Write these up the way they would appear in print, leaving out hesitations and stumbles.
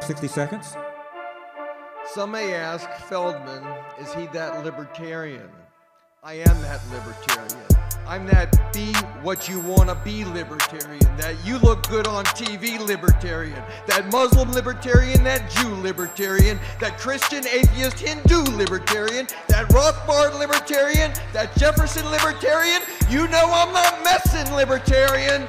60 seconds. Some may ask Feldman, is he that libertarian? I am that libertarian. I'm that be what you want to be libertarian, that you look good on TV libertarian, that Muslim libertarian, that Jew libertarian, that Christian, atheist, Hindu libertarian, that Rothbard libertarian, that Jefferson libertarian. You know I'm not messing libertarian.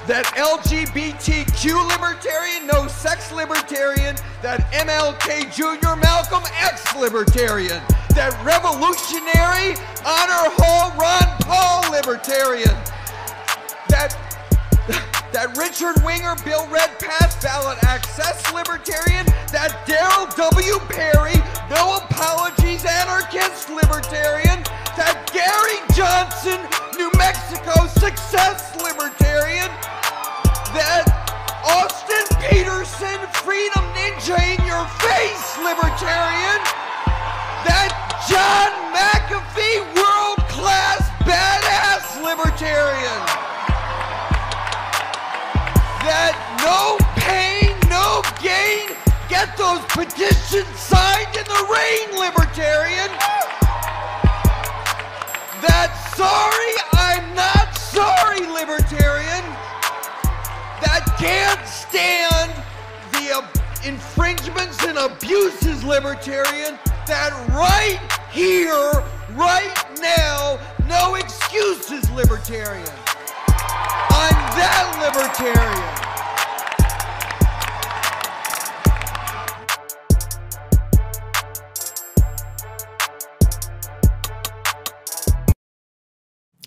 That LGBTQ libertarian, no sex libertarian, that MLK Jr. Malcolm X libertarian, that revolutionary honor Hall Ron Paul libertarian, that Richard Winger Bill Redpath ballot access libertarian, that Daryl W. Perry no apologies anarchist libertarian, that Gary Johnson New Mexico success libertarian, that Austin Peterson freedom ninja in your face libertarian, that John McAfee world-class badass libertarian, that no pain, no gain, get those petitions signed in the rain libertarian, that sorry I'm not sorry libertarian, that can't stand the infringements and abuses libertarian, that right here, right now, no excuses libertarian. I'm that libertarian.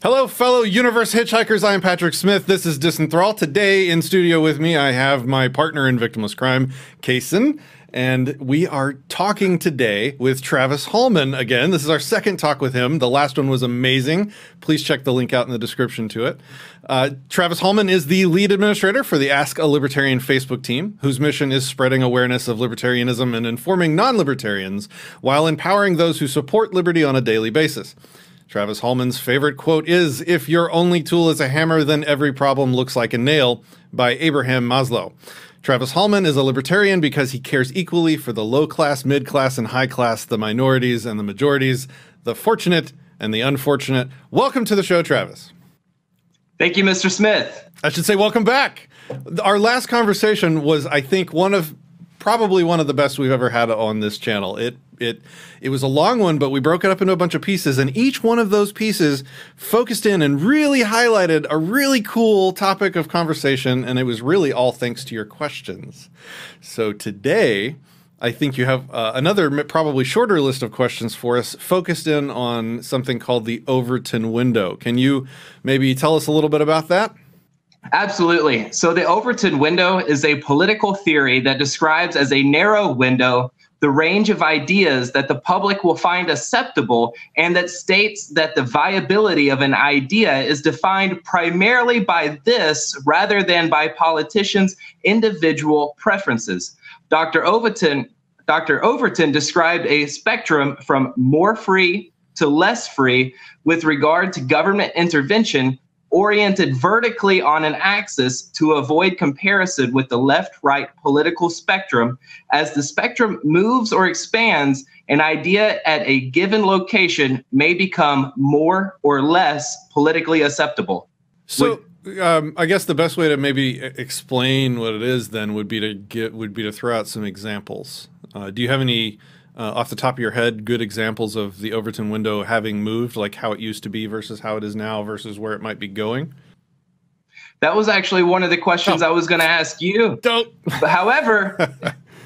Hello, fellow universe hitchhikers. I am Patrick Smith. This is Disenthrall. Today in studio with me, I have my partner in victimless crime, Kaysen, and we are talking today with Travis Hallman again. This is our second talk with him. The last one was amazing. Please check the link out in the description to it. Travis Hallman is the lead administrator for the Ask A Libertarian Facebook team, whose mission is spreading awareness of libertarianism and informing non-libertarians while empowering those who support liberty on a daily basis. Travis Hallman's favorite quote is, "If your only tool is a hammer, then every problem looks like a nail," by Abraham Maslow. Travis Hallman is a libertarian because he cares equally for the low class, mid class, and high class, the minorities and the majorities, the fortunate and the unfortunate. Welcome to the show, Travis. Thank you, Mr. Smith. I should say welcome back. Our last conversation was, I think, probably one of the best we've ever had on this channel. It was a long one, but we broke it up into a bunch of pieces, and each one of those pieces focused in and really highlighted a really cool topic of conversation, and it was really all thanks to your questions. So today, I think you have another probably shorter list of questions for us, focused in on something called the Overton Window. Can you maybe tell us a little bit about that? Absolutely. So the Overton Window is a political theory that describes as a narrow window the range of ideas that the public will find acceptable, and that states that the viability of an idea is defined primarily by this rather than by politicians' individual preferences. Dr. Overton described a spectrum from more free to less free with regard to government intervention, oriented vertically on an axis to avoid comparison with the left-right political spectrum. As the spectrum moves or expands, an idea at a given location may become more or less politically acceptable. So I guess the best way to maybe explain what it is then would be to throw out some examples. Do you have any off the top of your head, good examples of the Overton Window having moved, like how it used to be versus how it is now versus where it might be going? That was actually one of the questions I was going to ask you. However,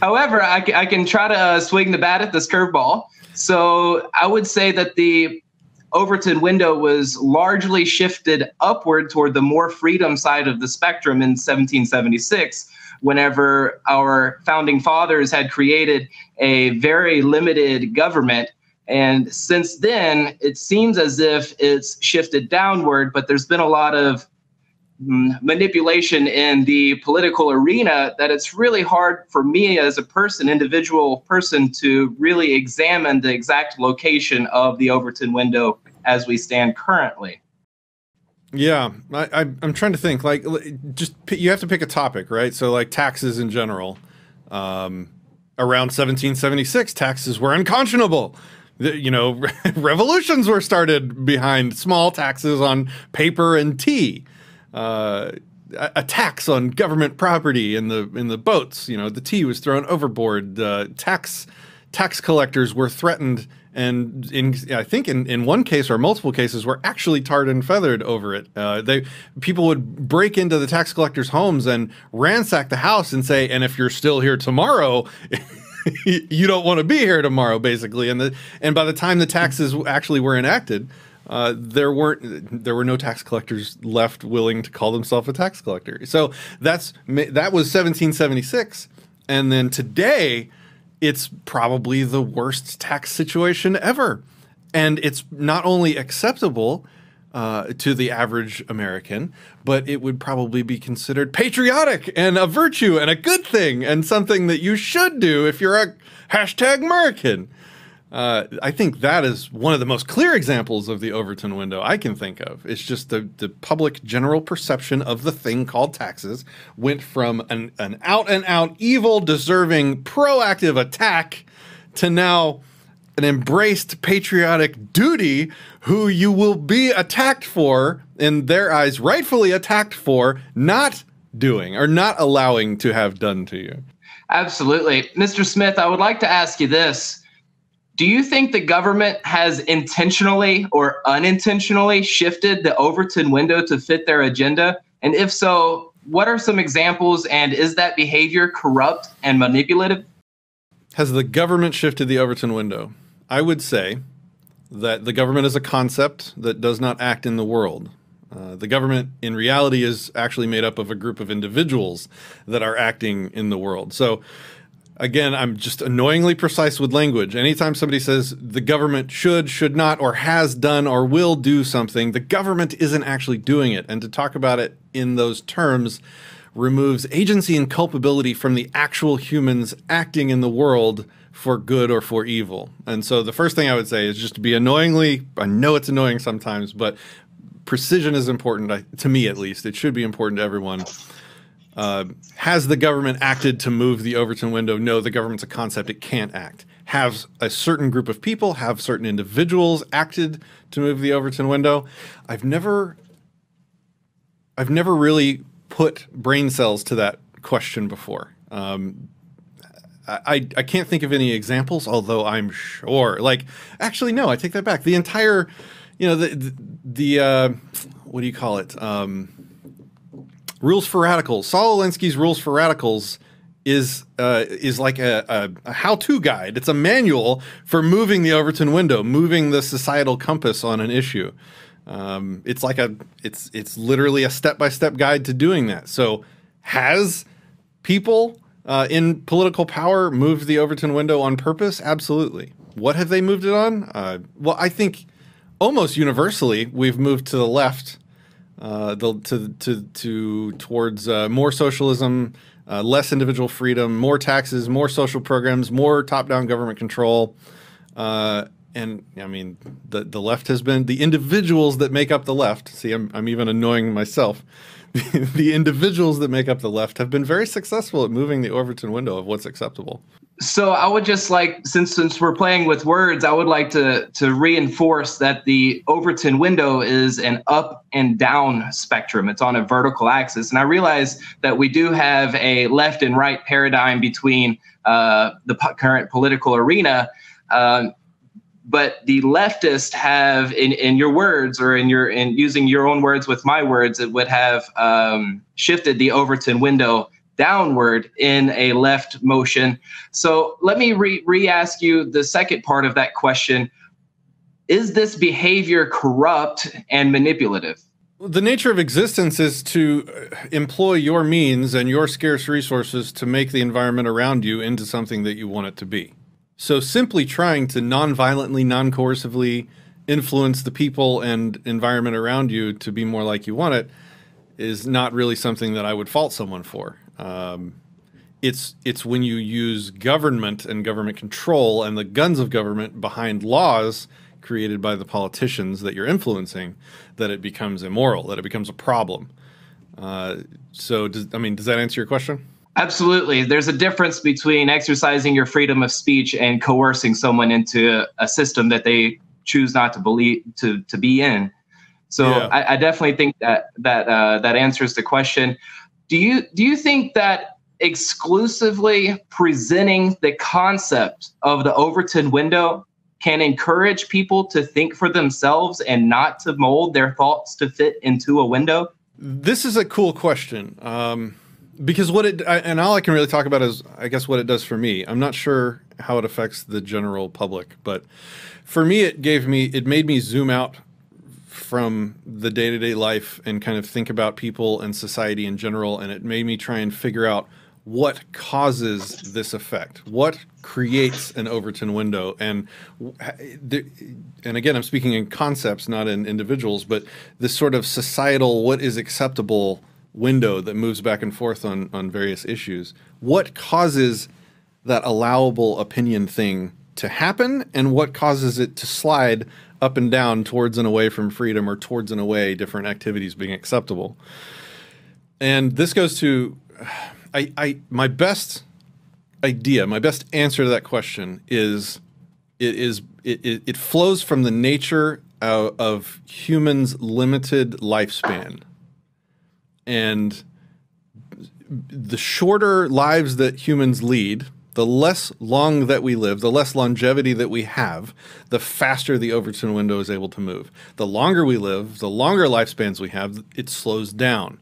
I can try to swing the bat at this curveball. So I would say that the Overton Window was largely shifted upward toward the more freedom side of the spectrum in 1776, whenever our founding fathers had created a very limited government. And since then, it seems as if it's shifted downward, but there's been a lot of manipulation in the political arena that it's really hard for me as a individual person, to really examine the exact location of the Overton Window as we stand currently. Yeah, I'm trying to think, like, just you have to pick a topic, right? So like taxes in general. Around 1776, taxes were unconscionable. Revolutions were started behind small taxes on paper and tea. A tax on government property in the boats. The tea was thrown overboard. Tax collectors were threatened, and I think in one case or multiple cases were actually tarred and feathered over it. People would break into the tax collectors' homes and ransack the house and say, "And if you're still here tomorrow." You don't want to be here tomorrow, basically. And by the time the taxes actually were enacted, there were no tax collectors left willing to call themselves a tax collector. So that was 1776, and then today it's probably the worst tax situation ever, and it's not only acceptable to the average American, but it would probably be considered patriotic and a virtue and a good thing and something that you should do if you're a #American. I think that is one of the most clear examples of the Overton window I can think of. It's just the public general perception of the thing called taxes went from an out-and-out evil, deserving, proactive attack to now an embraced patriotic duty who you will be attacked for, in their eyes, rightfully attacked for not doing or not allowing to have done to you. Absolutely. Mr. Smith, I would like to ask you this. Do you think the government has intentionally or unintentionally shifted the Overton window to fit their agenda? And if so, what are some examples, and is that behavior corrupt and manipulative? Has the government shifted the Overton window? I would say that the government is a concept that does not act in the world. The government, in reality, is actually made up of a group of individuals that are acting in the world. So, again, I'm just annoyingly precise with language. Anytime somebody says the government should not, or has done, or will do something, the government isn't actually doing it. And to talk about it in those terms removes agency and culpability from the actual humans acting in the world for good or for evil. And so the first thing I would say is just to be annoyingly, I know it's annoying sometimes, but precision is important, to me at least. It should be important to everyone. Has the government acted to move the Overton window? No, the government's a concept. It can't act. Have a certain group of people, have certain individuals acted to move the Overton window? I've never really put brain cells to that question before. I can't think of any examples, although I'm sure. Actually, no, I take that back. The entire, the what do you call it? Rules for Radicals. Saul Alinsky's Rules for Radicals is like a how-to guide. It's a manual for moving the Overton window, moving the societal compass on an issue. It's literally a step-by-step guide to doing that. So has people in political power moved the Overton window on purpose? Absolutely. What have they moved it on? Well, I think almost universally we've moved to the left, towards more socialism, less individual freedom, more taxes, more social programs, more top-down government control. And I mean, the left has been, the individuals that make up the left. See, I'm even annoying myself. The individuals that make up the left have been very successful at moving the Overton window of what's acceptable. So I would just like, since we're playing with words, I would like to reinforce that the Overton window is an up and down spectrum. It's on a vertical axis. And I realize that we do have a left and right paradigm between the current political arena. But the leftists have, in your words, or in using your own words with my words, it would have shifted the Overton window downward in a left motion. So let me re-ask you the second part of that question. Is this behavior corrupt and manipulative? The nature of existence is to employ your means and your scarce resources to make the environment around you into something that you want it to be. So simply trying to non-violently, non-coercively influence the people and environment around you to be more like you want it is not really something that I would fault someone for. It's when you use government and government control and the guns of government behind laws created by the politicians that you're influencing that it becomes immoral, that it becomes a problem. Does that answer your question? Absolutely. There's a difference between exercising your freedom of speech and coercing someone into a system that they choose not to believe to be in. So Yeah. I definitely think that answers the question. Do you think that exclusively presenting the concept of the Overton window can encourage people to think for themselves and not to mold their thoughts to fit into a window? This is a cool question. Because and all I can really talk about is, I guess, what it does for me. I'm not sure how it affects the general public, but for me, it made me zoom out from the day-to-day life and kind of think about people and society in general. And it made me try and figure out what causes this effect, what creates an Overton window. And again, I'm speaking in concepts, not in individuals, but this sort of societal, what is acceptable window that moves back and forth on various issues. What causes that allowable opinion thing to happen, and what causes it to slide up and down towards and away from freedom, or towards and away different activities being acceptable? And this goes to my best idea, my best answer to that question is it flows from the nature of humans' limited lifespan. And the shorter lives that humans lead, the less long that we live, the less longevity that we have, the faster the Overton window is able to move. The longer we live, the longer lifespans we have, it slows down.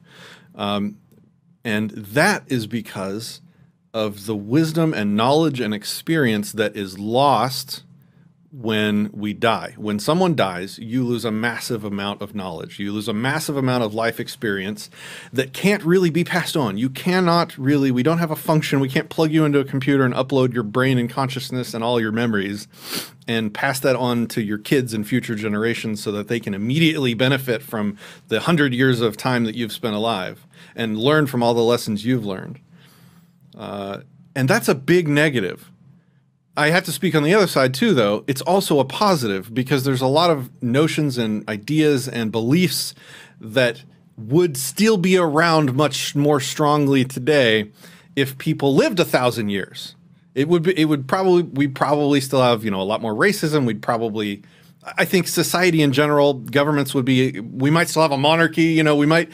And that is because of the wisdom and knowledge and experience that is lost when we die. When someone dies, you lose a massive amount of knowledge. You lose a massive amount of life experience that can't really be passed on. You cannot really, we don't have a function. We can't plug you into a computer and upload your brain and consciousness and all your memories and pass that on to your kids and future generations so that they can immediately benefit from the 100 years of time that you've spent alive and learn from all the lessons you've learned. And that's a big negative. I have to speak on the other side too, though. It's also a positive, because there's a lot of notions and ideas and beliefs that would still be around much more strongly today if people lived 1,000 years. We'd probably still have, a lot more racism. I think society in general, governments we might still have a monarchy, we might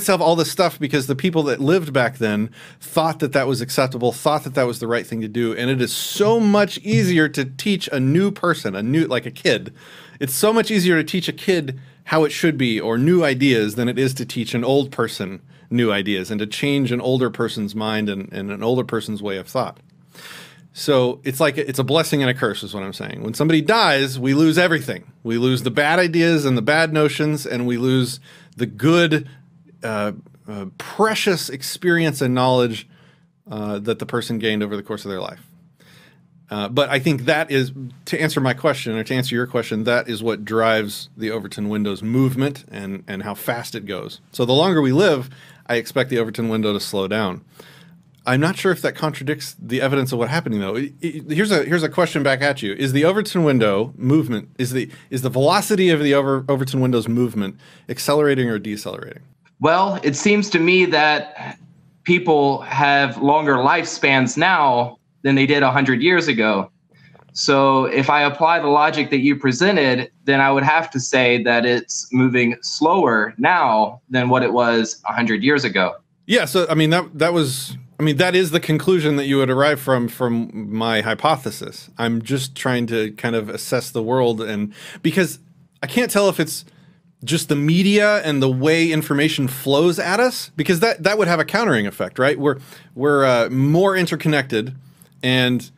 still have all this stuff, because the people that lived back then thought that that was acceptable, thought that that was the right thing to do. And it is so much easier to teach a new person, like a kid. It's so much easier to teach a kid how it should be, or new ideas, than it is to teach an old person new ideas and to change an older person's mind and an older person's way of thought. So it's a blessing and a curse, is what I'm saying. When somebody dies, we lose everything. We lose the bad ideas and the bad notions, and we lose the good, precious experience and knowledge that the person gained over the course of their life. But I think that is, to answer my question, or to answer your question, that is what drives the Overton window's movement and how fast it goes. So the longer we live, I expect the Overton window to slow down. I'm not sure if that contradicts the evidence of what's happening, though. Here's a question back at you: is the Overton window movement, is the velocity of the Overton window's movement accelerating or decelerating? Well, it seems to me that people have longer lifespans now than they did 100 years ago. So if I apply the logic that you presented, then I would have to say that it's moving slower now than what it was 100 years ago. Yeah. So that is the conclusion that you would arrive from my hypothesis. I'm just trying to kind of assess the world, and because I can't tell if it's just the media and the way information flows at us, because that would have a countering effect, right? We're more interconnected, and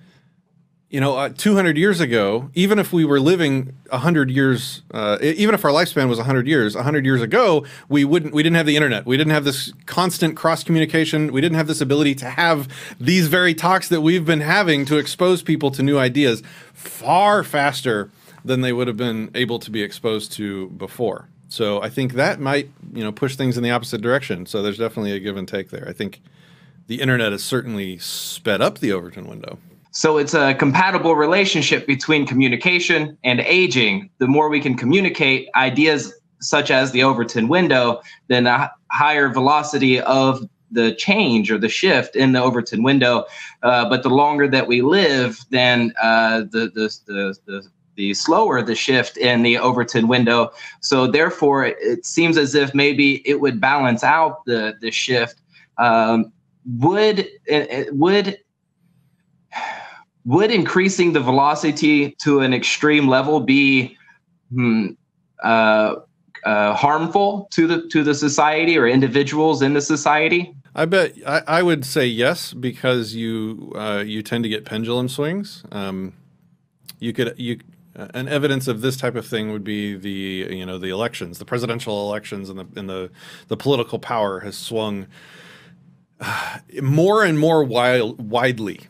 200 years ago, even if we were living 100 years, even if our lifespan was 100 years ago, we didn't have the internet. We didn't have this constant cross communication. We didn't have this ability to have these very talks that we've been having to expose people to new ideas far faster than they would have been able to be exposed to before. So I think that might, push things in the opposite direction. So there's definitely a give and take there. I think the internet has certainly sped up the Overton window. So it's a compatible relationship between communication and aging. The more we can communicate ideas such as the Overton window, then a higher velocity of the change or the shift in the Overton window. But the longer that we live, then the slower the shift in the Overton window. So therefore, it seems as if maybe it would balance out the shift. Would increasing the velocity to an extreme level be harmful to the society or individuals in the society? I bet I would say yes, because you tend to get pendulum swings. An evidence of this type of thing would be the elections, the presidential elections, and the political power has swung more and more widely.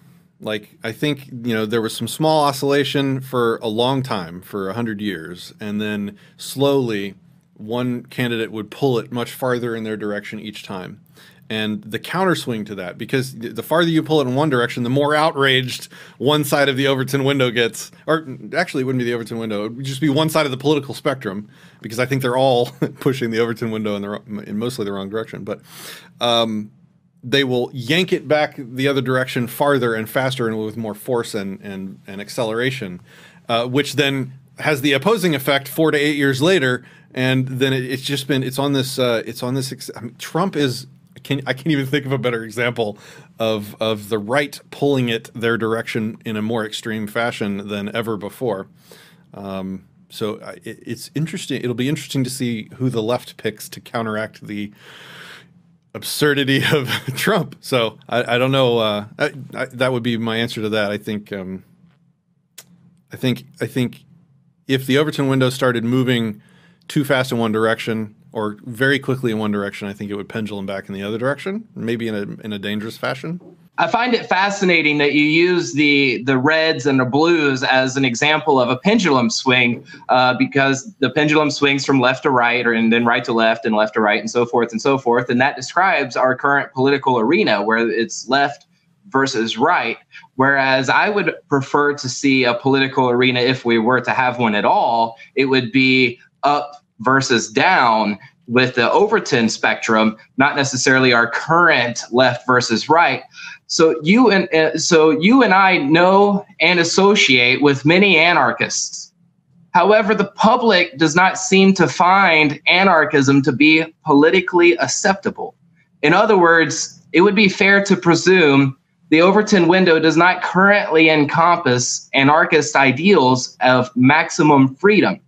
Like, I think, there was some small oscillation for a long time, for 100 years, and then slowly one candidate would pull it much farther in their direction each time. And the counterswing to that, because the farther you pull it in one direction, the more outraged one side of the Overton window gets. Or actually, it wouldn't be the Overton window. It would just be one side of the political spectrum, because I think they're all pushing the Overton window in mostly the wrong direction. But they will yank it back the other direction farther and faster and with more force and acceleration, which then has the opposing effect 4 to 8 years later. And then it's on this. Trump is. I can't even think of a better example of the right pulling it their direction in a more extreme fashion than ever before. So it's interesting. It'll be interesting to see who the left picks to counteract the absurdity of Trump. So I don't know. That would be my answer to that. I think if the Overton window started moving too fast in one direction, or very quickly in one direction, I think it would pendulum back in the other direction, maybe in a dangerous fashion. I find it fascinating that you use the reds and the blues as an example of a pendulum swing, because the pendulum swings from left to right, and then right to left and left to right, and so forth and so forth. And that describes our current political arena, where it's left versus right. Whereas I would prefer to see a political arena, if we were to have one at all, it would be up versus down with the Overton spectrum, not necessarily our current left versus right. So you and I know and associate with many anarchists. However, the public does not seem to find anarchism to be politically acceptable. In other words, it would be fair to presume the Overton window does not currently encompass anarchist ideals of maximum freedom.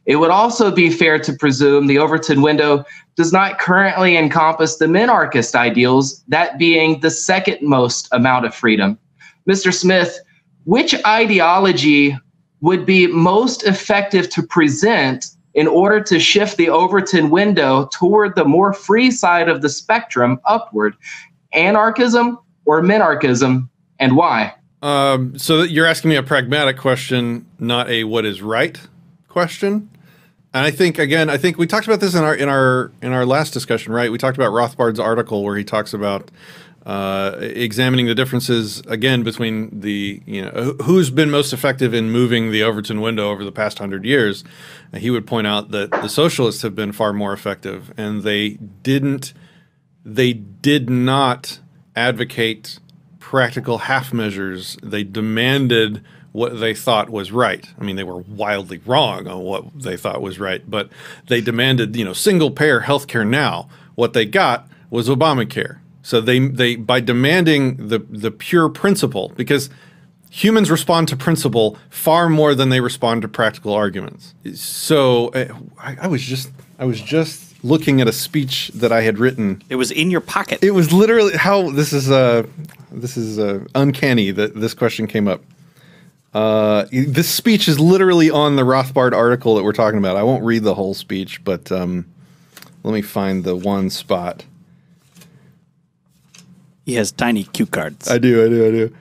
It would also be fair to presume the Overton window does not currently encompass the minarchist ideals, that being the second most amount of freedom. Mr. Smith, which ideology would be most effective to present in order to shift the Overton window toward the more free side of the spectrum upward? Anarchism or minarchism, and why? So you're asking me a pragmatic question, not a what is right question. And I think we talked about this in our last discussion, right? We talked about Rothbard's article where he talks about examining the differences again between who's been most effective in moving the Overton window over the past 100 years. And he would point out that the socialists have been far more effective, and they did not advocate practical half measures. They demanded what they thought was right. I mean, they were wildly wrong on what they thought was right, but they demanded, single payer healthcare now. What they got was Obamacare. So they by demanding the pure principle, because humans respond to principle far more than they respond to practical arguments. So I was just looking at a speech that I had written. It was in your pocket. It was literally how this is uncanny that this question came up. This speech is literally on the Rothbard article that we're talking about. I won't read the whole speech, but let me find the one spot. He has tiny cue cards. I do.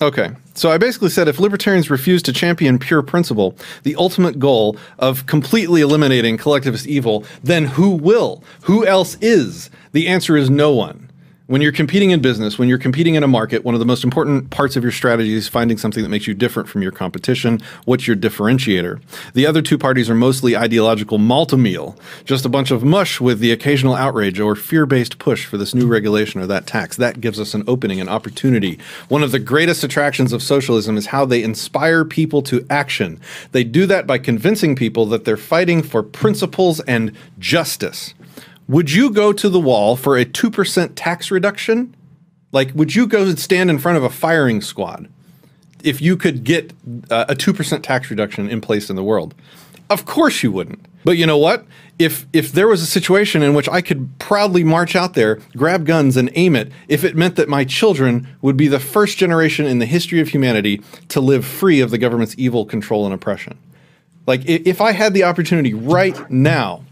Okay, so I basically said if libertarians refuse to champion pure principle, the ultimate goal of completely eliminating collectivist evil, then who will? Who else is? The answer is no one. When you're competing in business, when you're competing in a market, one of the most important parts of your strategy is finding something that makes you different from your competition. What's your differentiator? The other two parties are mostly ideological malt meal, just a bunch of mush with the occasional outrage or fear-based push for this new regulation or that tax. That gives us an opening, an opportunity. One of the greatest attractions of socialism is how they inspire people to action. They do that by convincing people that they're fighting for principles and justice. Would you go to the wall for a 2% tax reduction? Like, would you go and stand in front of a firing squad if you could get a 2% tax reduction in place in the world? Of course you wouldn't. But you know what? If there was a situation in which I could proudly march out there, grab guns and aim it, if it meant that my children would be the first generation in the history of humanity to live free of the government's evil control and oppression. Like, if I had the opportunity right now,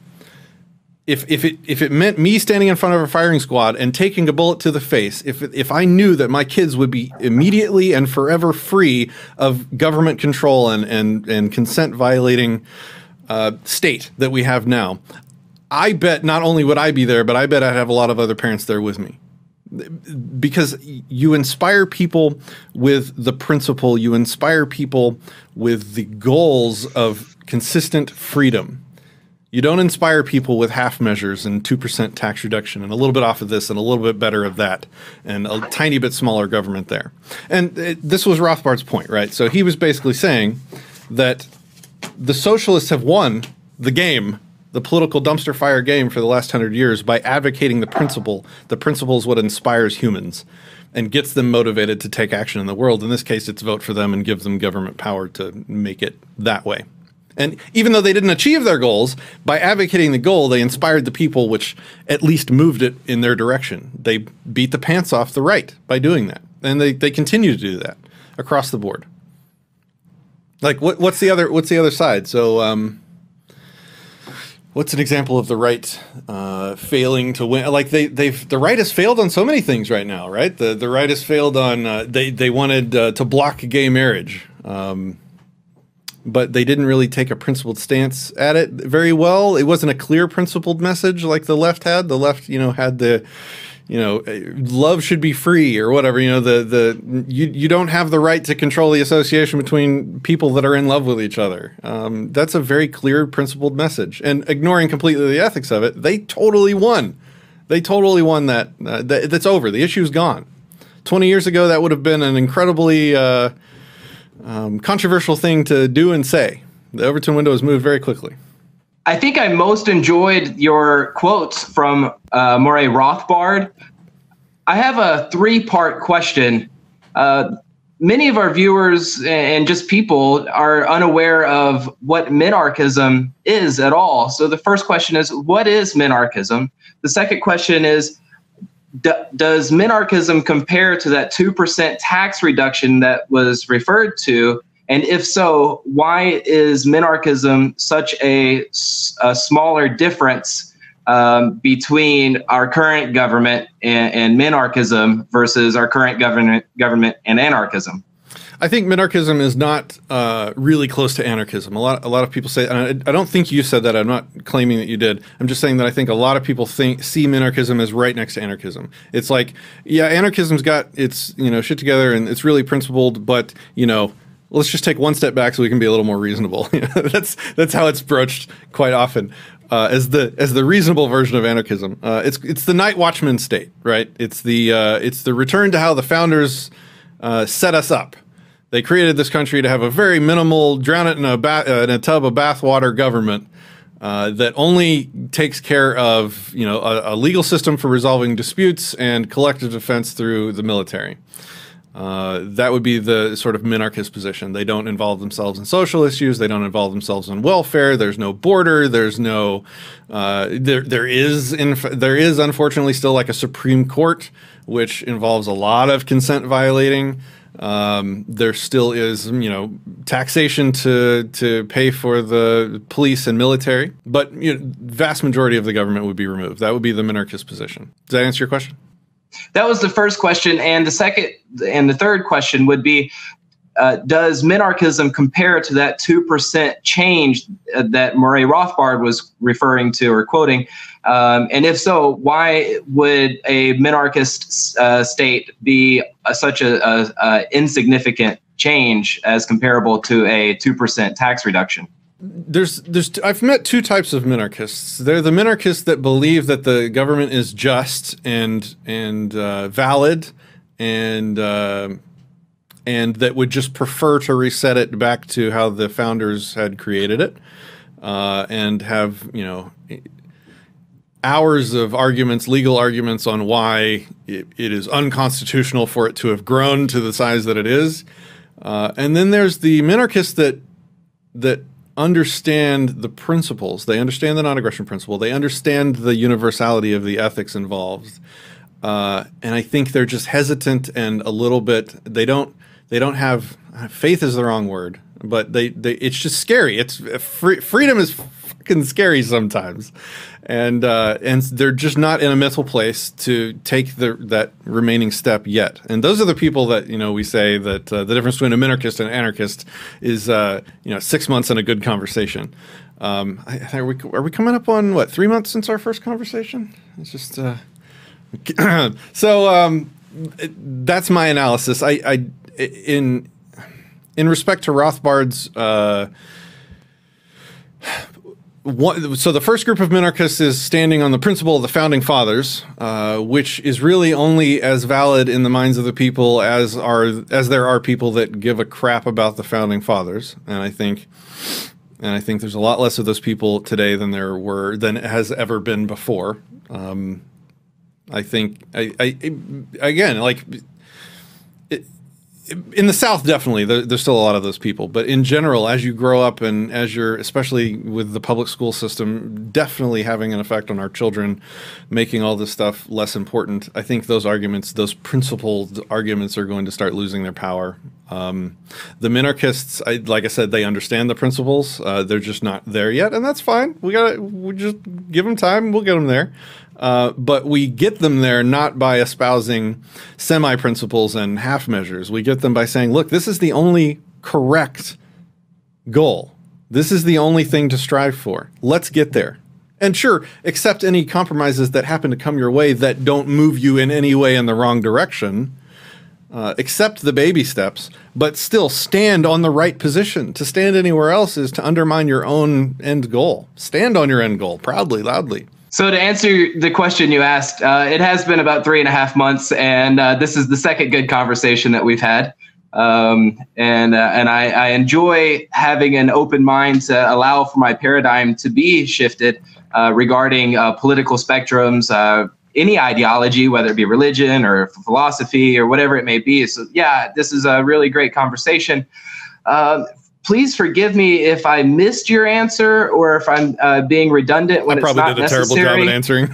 if it meant me standing in front of a firing squad and taking a bullet to the face, if I knew that my kids would be immediately and forever free of government control and consent violating state that we have now, I bet not only would I be there, but I bet I'd have a lot of other parents there with me. Because you inspire people with the principle, you inspire people with the goals of consistent freedom. You don't inspire people with half measures and 2% tax reduction and a little bit off of this and a little bit better of that and a tiny bit smaller government there. And this was Rothbard's point, right? So he was basically saying that the socialists have won the game, the political dumpster fire game for the last 100 years by advocating the principle. The principle is what inspires humans and gets them motivated to take action in the world. In this case, it's vote for them and give them government power to make it that way. And even though they didn't achieve their goals, by advocating the goal, they inspired the people, which at least moved it in their direction. They beat the pants off the right by doing that. And they continue to do that across the board. Like, what's the other side? So, what's an example of the right failing to win? Like, the right has failed on so many things right now, right? The right has failed on, they wanted to block gay marriage. But they didn't really take a principled stance at it very well. It wasn't a clear principled message like the left had. The left, had the, love should be free or whatever. You don't have the right to control the association between people that are in love with each other. That's a very clear principled message. And ignoring completely the ethics of it, they totally won. They totally won that. That's over. The issue's gone. 20 years ago, that would have been an incredibly controversial thing to do and say. The Overton window has moved very quickly. I think I most enjoyed your quotes from Murray Rothbard. I have a three-part question. Many of our viewers and just people are unaware of what minarchism is at all. So the first question is, what is minarchism? The second question is, does minarchism compare to that 2% tax reduction that was referred to? And if so, why is minarchism such a smaller difference between our current government and minarchism versus our current government and anarchism? I think minarchism is not really close to anarchism. A lot of people say, and I don't think you said that. I'm not claiming that you did. I'm just saying that I think a lot of people see minarchism as right next to anarchism. It's like, yeah, anarchism's got its shit together and it's really principled, but let's just take one step back so we can be a little more reasonable. That's how it's broached quite often as the reasonable version of anarchism. It's the night watchman state, right? It's the return to how the founders set us up. They created this country to have a very minimal, drown it in a tub of bathwater government that only takes care of a legal system for resolving disputes and collective defense through the military. That would be the sort of minarchist position. They don't involve themselves in social issues. They don't involve themselves in welfare. There's no border. There's no. There is unfortunately still like a Supreme Court, which involves a lot of consent violating. There still is, taxation to pay for the police and military, but vast majority of the government would be removed. That would be the minarchist position. Does that answer your question? That was the first question, and the second and the third question would be: does minarchism compare to that 2% change that Murray Rothbard was referring to or quoting? And if so, why would a minarchist state be such a insignificant change as comparable to a 2% tax reduction? I've met two types of minarchists. They're the minarchists that believe that the government is just and valid and that would just prefer to reset it back to how the founders had created it, and have, you know, hours of arguments, legal arguments on why it is unconstitutional for it to have grown to the size that it is. And then there's the minarchists that understand the principles. They understand the non-aggression principle. They understand the universality of the ethics involved. And I think they're just hesitant and a little bit, they don't have, faith is the wrong word, but it's just scary. It's freedom is fucking scary sometimes. And they're just not in a mental place to take that remaining step yet. And those are the people that, you know, we say that the difference between a minarchist and an anarchist is, 6 months and a good conversation. Are we coming up on what, 3 months since our first conversation? It's just so that's my analysis. In respect to Rothbard's. So the first group of minarchists is standing on the principle of the founding fathers, which is really only as valid in the minds of the people as there are people that give a crap about the founding fathers. And I think there's a lot less of those people today than than has ever been before. I think again, like, in the South, definitely, there's still a lot of those people. But in general, as you grow up and as you're, especially with the public school system, definitely having an effect on our children, making all this stuff less important, I think those arguments, those principled arguments, are going to start losing their power. The minarchists, like I said, they understand the principles. They're just not there yet, and that's fine. We just give them time. We'll get them there. But we get them there not by espousing semi-principles and half measures. We get them by saying, look, this is the only correct goal. This is the only thing to strive for. Let's get there. And sure, accept any compromises that happen to come your way that don't move you in any way in the wrong direction. Accept the baby steps, but still stand on the right position. To stand anywhere else is to undermine your own end goal. Stand on your end goal, proudly, loudly. So to answer the question you asked, it has been about 3.5 months, and this is the second good conversation that we've had. And I enjoy having an open mind to allow for my paradigm to be shifted regarding political spectrums, any ideology, whether it be religion or philosophy or whatever it may be. So yeah, this is a really great conversation. Please forgive me if I missed your answer or if I'm being redundant when it's not necessary. I probably did a terrible job at answering.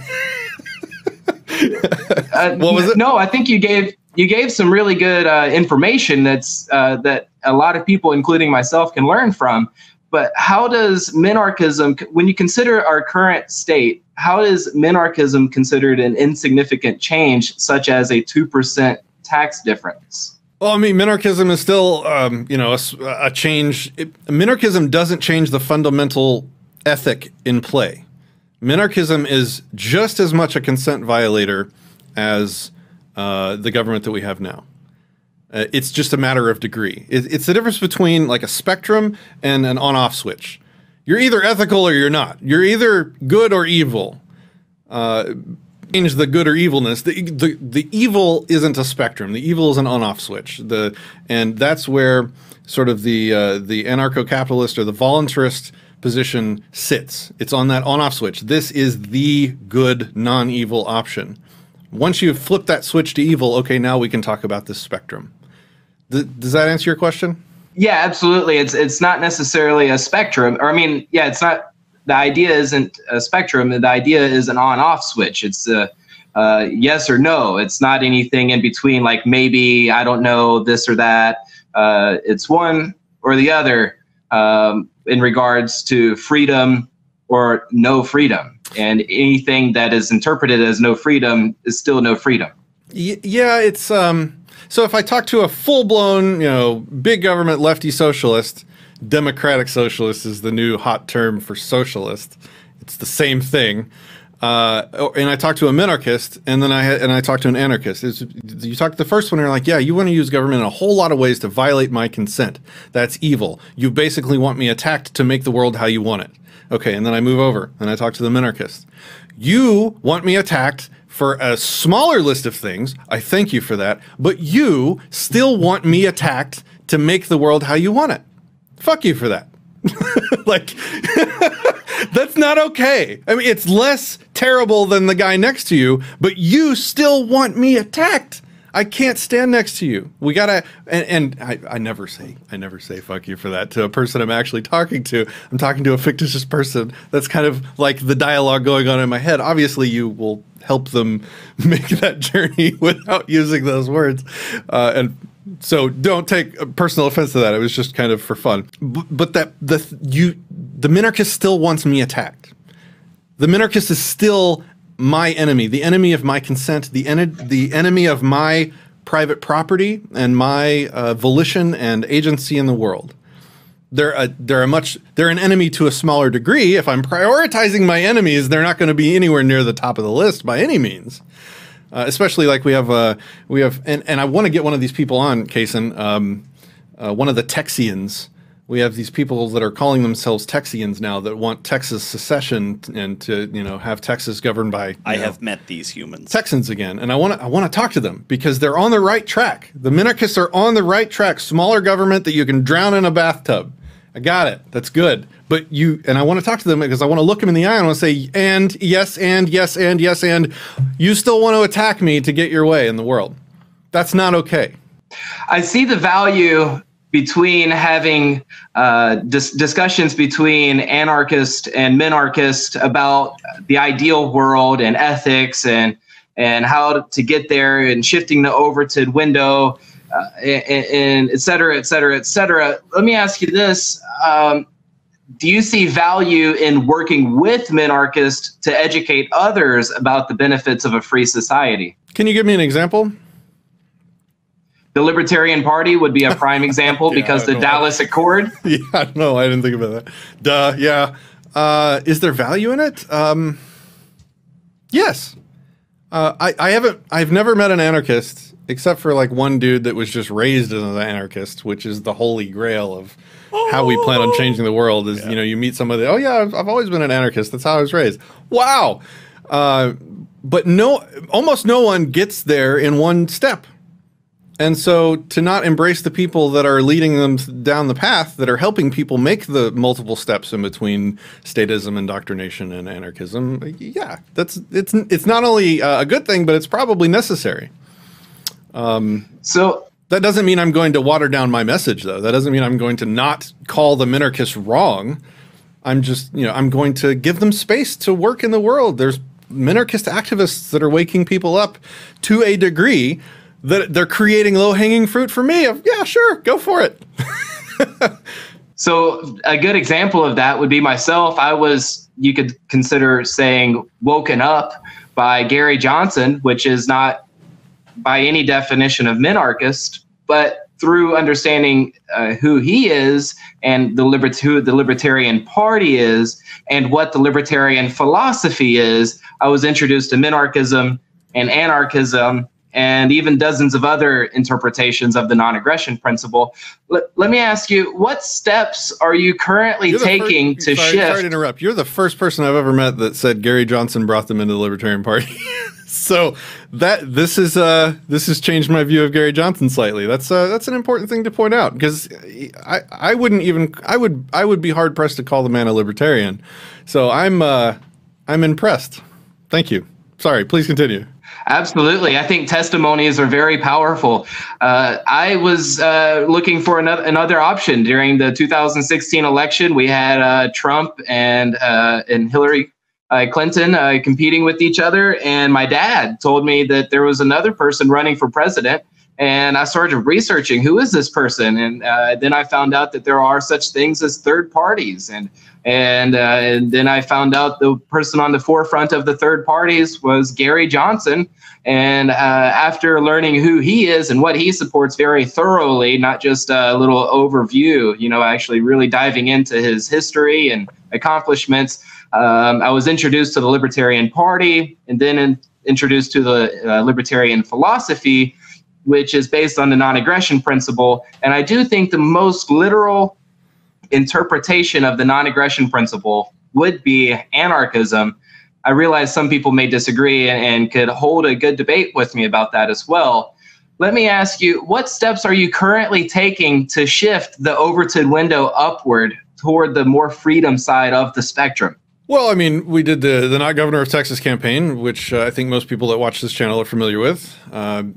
What was it? No, I think you gave some really good information that a lot of people, including myself, can learn from. But how does minarchism, when you consider our current state, how is minarchism considered an insignificant change, such as a 2% tax difference? Well, I mean, minarchism is still, a change. Minarchism doesn't change the fundamental ethic in play. Minarchism is just as much a consent violator as the government that we have now. It's just a matter of degree. It's the difference between like a spectrum and an on-off switch. You're either ethical or you're not. You're either good or evil. Change the good or evilness. The evil isn't a spectrum. The evil is an on-off switch. And that's where sort of the anarcho-capitalist or the voluntarist position sits. It's on that on-off switch. This is the good non-evil option. Once you've flipped that switch to evil, okay, now we can talk about this spectrum. Does that answer your question? Yeah, absolutely. It's not necessarily a spectrum. Or I mean, yeah, it's not. The idea isn't a spectrum. The idea is an on-off switch. It's a yes or no. It's not anything in between, like maybe, I don't know, this or that. It's one or the other in regards to freedom or no freedom. And anything that is interpreted as no freedom is still no freedom. Yeah, it's So if I talk to a full-blown, big government lefty socialist, democratic socialist is the new hot term for socialist. It's the same thing. And I talked to a minarchist, and then I talked to an anarchist. You talk to the first one, and you're like, yeah, you want to use government in a whole lot of ways to violate my consent. That's evil. You basically want me attacked to make the world how you want it. Okay, and then I move over, and I talk to the minarchist. You want me attacked for a smaller list of things. I thank you for that. But you still want me attacked to make the world how you want it. Fuck you for that. Like... That's not okay. I mean, it's less terrible than the guy next to you, but you still want me attacked. I can't stand next to you. We gotta, and I never say fuck you for that to a person I'm actually talking to. I'm talking to a fictitious person. That's kind of like the dialogue going on in my head. Obviously, you will help them make that journey without using those words. So don't take personal offense to that. It was just kind of for fun. But the minarchist still wants me attacked. The minarchist is still my enemy, the enemy of my consent, the enemy of my private property and my volition and agency in the world. They're an enemy to a smaller degree. If I'm prioritizing my enemies, they're not going to be anywhere near the top of the list by any means. Especially like we have, and I want to get one of these people on, Kaysen, one of the Texians. We have these people that are calling themselves Texians now that want Texas secession and to, have Texas governed by. I have met these humans. Texans again, and I want to talk to them because they're on the right track. The minarchists are on the right track. Smaller government that you can drown in a bathtub. I got it. That's good. But I want to talk to them because I want to look them in the eye and I want to say, and yes, and yes, and yes, and you still want to attack me to get your way in the world. That's not okay. I see the value between having discussions between anarchist and minarchist about the ideal world and ethics and how to get there and shifting the Overton window and et cetera, et cetera, et cetera. Let me ask you this. Do you see value in working with minarchists to educate others about the benefits of a free society? Can you give me an example? The Libertarian Party would be a prime example because the Dallas Accord. Yeah, no, I didn't think about that. Duh, yeah. Is there value in it? Yes. I've never met an anarchist except for like one dude that was just raised as an anarchist, which is the holy grail of how we plan on changing the world is, you meet somebody, oh yeah, I've always been an anarchist. That's how I was raised. Wow. But almost no one gets there in one step. And so to not embrace the people that are leading them down the path, that are helping people make the multiple steps in between statism, indoctrination, and anarchism, yeah, it's not only a good thing, but it's probably necessary. So that doesn't mean I'm going to water down my message, though. That doesn't mean I'm going to not call the minarchists wrong. I'm just, I'm going to give them space to work in the world. There's minarchist activists that are waking people up to a degree that they're creating low-hanging fruit for me. Yeah, sure, go for it. So a good example of that would be myself. You could consider saying, woken up by Gary Johnson, which is not by any definition of minarchist, but through understanding who he is and who the Libertarian Party is and what the libertarian philosophy is, I was introduced to minarchism and anarchism and even dozens of other interpretations of the non-aggression principle. Let me ask you, what steps are you currently taking to shift? Sorry to interrupt. You're the first person I've ever met that said Gary Johnson brought them into the Libertarian Party. So this has changed my view of Gary Johnson slightly. That's an important thing to point out because I would be hard pressed to call the man a libertarian. So I'm impressed. Thank you. Sorry, please continue. Absolutely. I think testimonies are very powerful. I was looking for another option during the 2016 election. We had Trump and Hillary Clinton competing with each other. And my dad told me that there was another person running for president. And I started researching, who is this person? And then I found out that there are such things as third parties. And And then I found out the person on the forefront of the third parties was Gary Johnson. And after learning who he is and what he supports very thoroughly, not just a little overview, you know, actually really diving into his history and accomplishments, I was introduced to the Libertarian Party, and then introduced to the libertarian philosophy, which is based on the non-aggression principle. And I do think the most literal interpretation of the non-aggression principle would be anarchism. I realize some people may disagree and could hold a good debate with me about that as well. Let me ask you, what steps are you currently taking to shift the Overton window upward toward the more freedom side of the spectrum? Well, I mean, we did the Not Governor of Texas campaign, which I think most people that watch this channel are familiar with.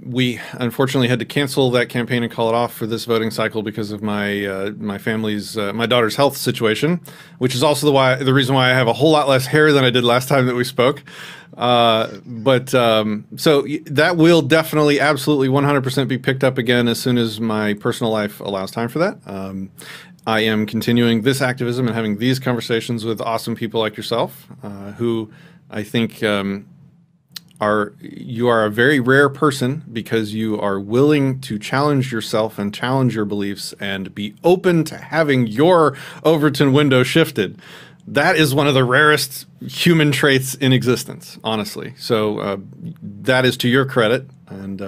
We unfortunately had to cancel that campaign and call it off for this voting cycle because of my family's, my daughter's health situation, which is also the reason why I have a whole lot less hair than I did last time that we spoke. So that will definitely, absolutely 100% be picked up again as soon as my personal life allows time for that. I am continuing this activism and having these conversations with awesome people like yourself, who I think you are a very rare person because you are willing to challenge yourself and challenge your beliefs and be open to having your Overton window shifted. That is one of the rarest human traits in existence, honestly. So that is to your credit. And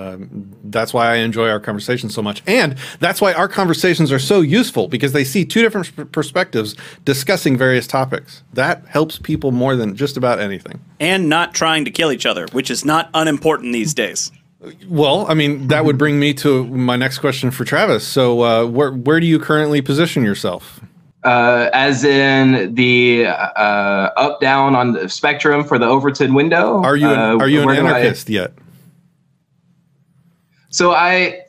that's why I enjoy our conversations so much. And that's why our conversations are so useful, because they see two different perspectives discussing various topics. That helps people more than just about anything. And not trying to kill each other, which is not unimportant these days. Well, I mean, that would bring me to my next question for Travis. So where do you currently position yourself? As in the up, down on the spectrum for the Overton window? Are you an anarchist yet? So I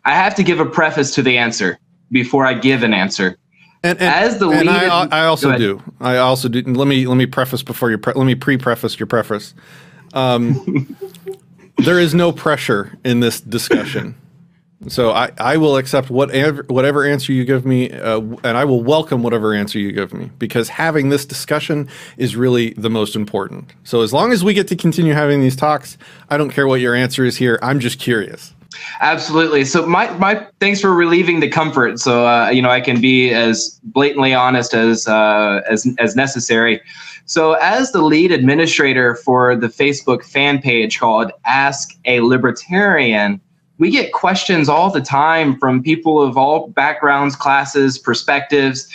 have to give a preface to the answer before I give an anscer. And as the lead, I also do. I also do. Let me preface before you. Let me pre-preface your preface. There is no pressure in this discussion. So I will accept whatever answer you give me, and I will welcome whatever answer you give me, because having this discussion is really the most important. So as long as we get to continue having these talks, I don't care what your answer is here. I'm just curious. Absolutely. So my thanks for relieving the comfort. So you know, I can be as blatantly honest as necessary. So as the lead administrator for the Facebook fan page called Ask A Libertarian, we get questions all the time from people of all backgrounds, classes, perspectives,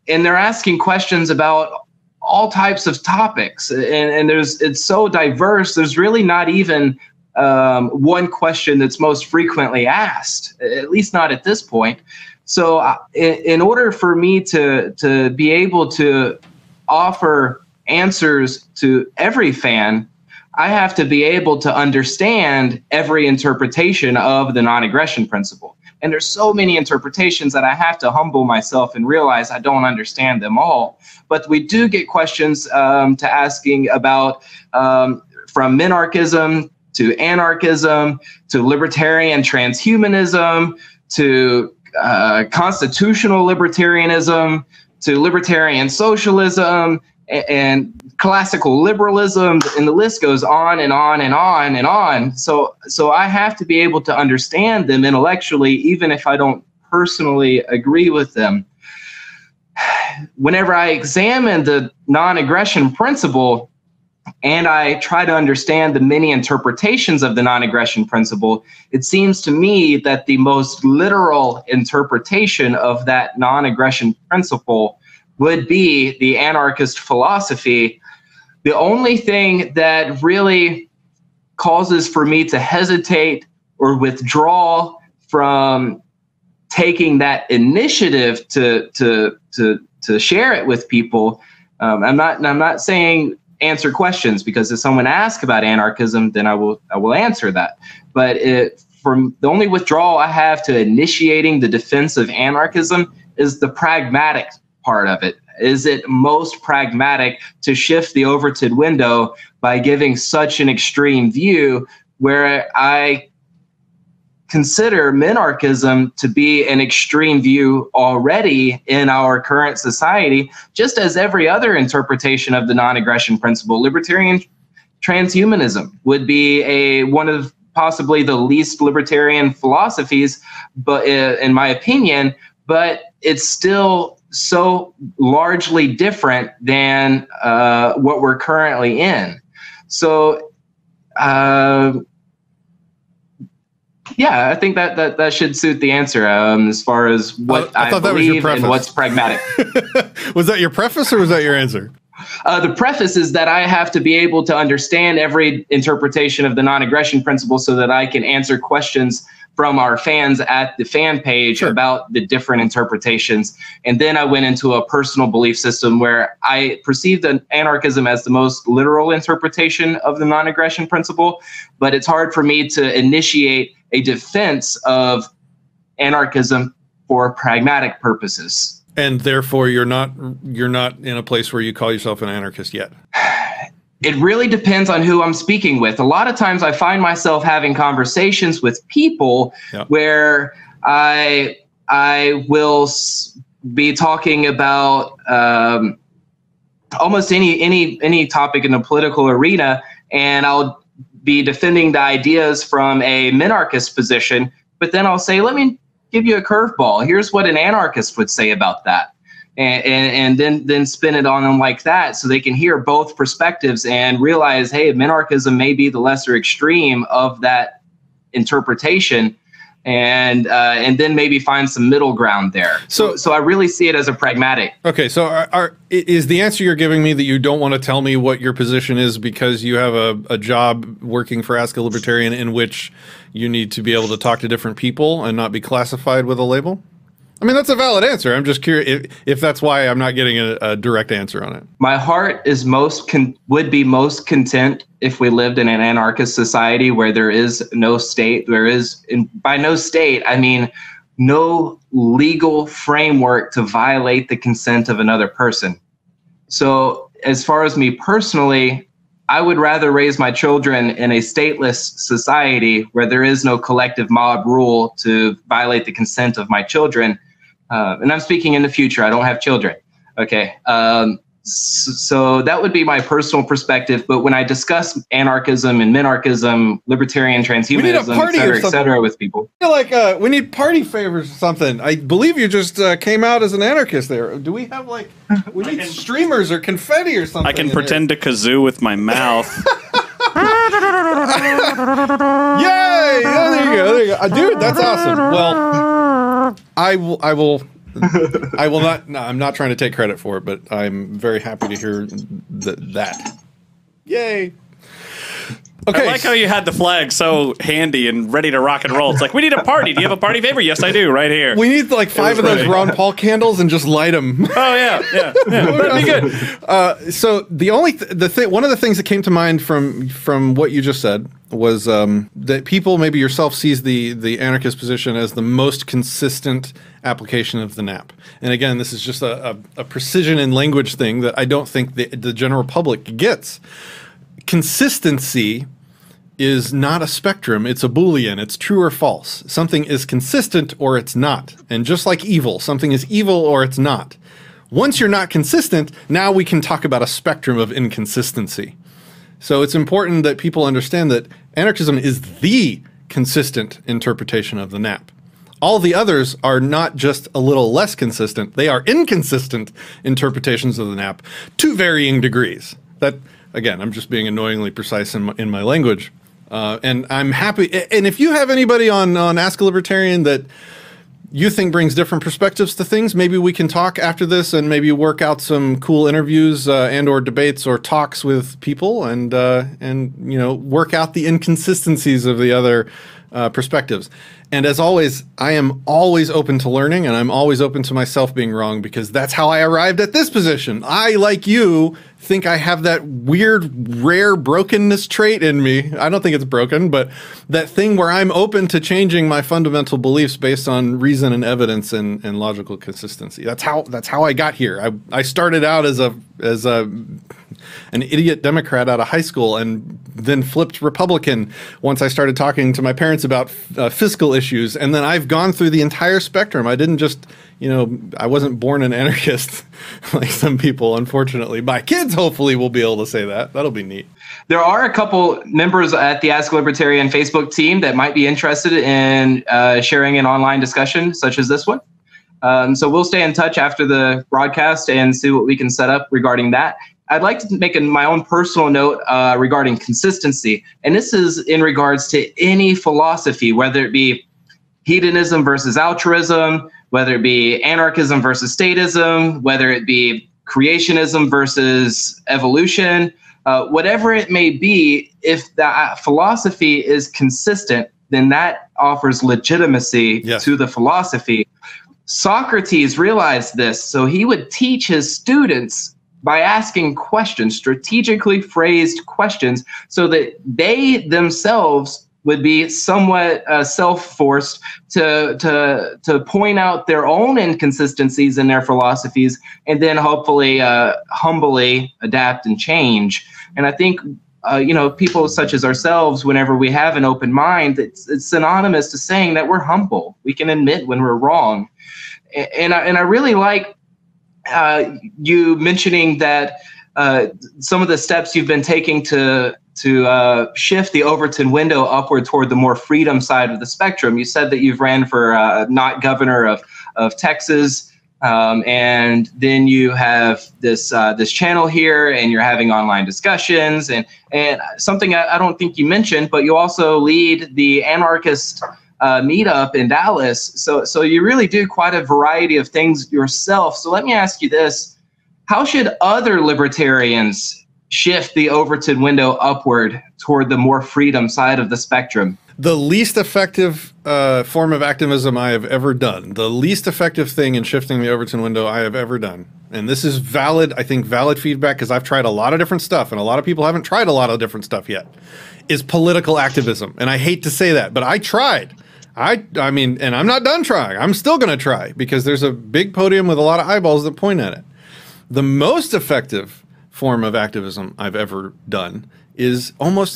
and they're asking questions about all types of topics. And it's so diverse. There's really not even one question that's most frequently asked, at least not at this point. So in order for me to be able to offer answers to every fan, I have to be able to understand every interpretation of the non-aggression principle. And there's so many interpretations that I have to humble myself and realize I don't understand them all. But we do get questions to asking about from minarchism to anarchism to libertarian transhumanism to constitutional libertarianism to libertarian socialism and classical liberalism, and the list goes on and on and on and on. So I have to be able to understand them intellectually, even if I don't personally agree with them. Whenever I examine the non-aggression principle and I try to understand the many interpretations of the non-aggression principle, it seems to me that the most literal interpretation of that non-aggression principle would be the anarchist philosophy. The only thing that really causes for me to hesitate or withdraw from taking that initiative to share it with people, I'm not saying answer questions, because if someone asks about anarchism, then I will answer that. But from the only withdrawal I have to initiating the defense of anarchism is the pragmatic part of it. Is it most pragmatic to shift the Overton window by giving such an extreme view where I consider minarchism to be an extreme view already in our current society, just as every other interpretation of the non-aggression principle. Libertarian transhumanism would be one of possibly the least libertarian philosophies, but in my opinion, but it's still so largely different than what we're currently in. So, yeah, I think that should suit the answer as far as what I believe and what's pragmatic. Was that your preface or was that your answer? The preface is that I have to be able to understand every interpretation of the non-aggression principle so that I can answer questions from our fans at the fan page about the different interpretations. And then I went into a personal belief system where I perceived anarchism as the most literal interpretation of the non-aggression principle, but it's hard for me to initiate a defense of anarchism for pragmatic purposes. And therefore, you're not in a place where you call yourself an anarchist yet. It really depends on who I'm speaking with. A lot of times I find myself having conversations with people where I will be talking about almost any topic in the political arena, and I'll be defending the ideas from a minarchist position, but then I'll say, let me give you a curveball. Here's what an anarchist would say about that. And then spin it on them like that so they can hear both perspectives and realize, hey, minarchism may be the lesser extreme of that interpretation, and then maybe find some middle ground there. So I really see it as a pragmatic. Okay, so is the answer you're giving me that you don't want to tell me what your position is because you have a job working for Ask A Libertarian in which you need to be able to talk to different people and not be classified with a label? I mean, that's a valid answer. I'm just curious if that's why I'm not getting a direct answer on it. My heart is would be most content if we lived in an anarchist society where there is no state. By no state, I mean no legal framework to violate the consent of another person. So as far as me personally, I would rather raise my children in a stateless society where there is no collective mob rule to violate the consent of my children. And I'm speaking in the future. I don't have children. Okay. So that would be my personal perspective. But when I discuss anarchism and minarchism, libertarian transhumanism, et cetera, with people. I feel like we need party favors or something. I believe you just came out as an anarchist there. Do we have we need streamers or confetti or something? I can pretend to kazoo with my mouth. Yay! Oh, there you go. There you go. Dude, that's awesome. Well, I will not. No, I'm not trying to take credit for it, but I'm very happy to hear that. Yay! Okay. I like how you had the flag so handy and ready to rock and roll. It's like, we need a party. Do you have a party favor? Yes, I do. Right here. We need like 5 of those Ron Paul candles and just light them. Oh yeah. That'd be good. So one of the things that came to mind from what you just said was that people, maybe yourself, sees the anarchist position as the most consistent application of the NAP. And again, this is just a precision in language thing that I don't think the general public gets. Consistency is not a spectrum, it's a Boolean, it's true or false. Something is consistent or it's not. And just like evil, something is evil or it's not. Once you're not consistent, now we can talk about a spectrum of inconsistency. So it's important that people understand that anarchism is the consistent interpretation of the NAP. All the others are not just a little less consistent, they are inconsistent interpretations of the NAP to varying degrees. That, again, I'm just being annoyingly precise in my language. And I'm happy. And if you have anybody on Ask a Libertarian that you think brings different perspectives to things, maybe we can talk after this and maybe work out some cool interviews and or debates or talks with people and work out the inconsistencies of the other perspectives. And as always, I am always open to learning, and I'm always open to myself being wrong, because that's how I arrived at this position. I, like you, think I have that weird, rare brokenness trait in me. I don't think it's broken, but that thing where I'm open to changing my fundamental beliefs based on reason and evidence and logical consistency. That's how I got here. I started out as a an idiot Democrat out of high school and then flipped Republican once I started talking to my parents about fiscal issues. And then I've gone through the entire spectrum. I didn't just, I wasn't born an anarchist like some people, unfortunately. My kids hopefully will be able to say that. That'll be neat. There are a couple members at the Ask a Libertarian Facebook team that might be interested in sharing an online discussion such as this one. So we'll stay in touch after the broadcast and see what we can set up regarding that. I'd like to make my own personal note regarding consistency. And this is in regards to any philosophy, whether it be hedonism versus altruism, whether it be anarchism versus statism, whether it be creationism versus evolution, whatever it may be, if that philosophy is consistent, then that offers legitimacy to the philosophy. Socrates realized this, so he would teach his students by asking questions, strategically phrased questions, so that they themselves would be somewhat self-forced to point out their own inconsistencies in their philosophies, and then hopefully humbly adapt and change. And I think people such as ourselves, whenever we have an open mind, it's synonymous to saying that we're humble. We can admit when we're wrong. And I really like you mentioning that some of the steps you've been taking to shift the Overton window upward toward the more freedom side of the spectrum. You said that you've ran for not governor of Texas, and then you have this channel here, and you're having online discussions, and something I don't think you mentioned, but you also lead the anarchist meetup in Dallas. So you really do quite a variety of things yourself. So let me ask you this. How should other libertarians shift the Overton window upward toward the more freedom side of the spectrum? The least effective form of activism I have ever done, the least effective thing in shifting the Overton window I have ever done, and this is valid, I think valid feedback, because I've tried a lot of different stuff, and a lot of people haven't tried a lot of different stuff yet, is political activism. And I hate to say that, but I tried. I mean, and I'm not done trying. I'm still going to try, because there's a big podium with a lot of eyeballs that point at it. The most effective form of activism I've ever done is almost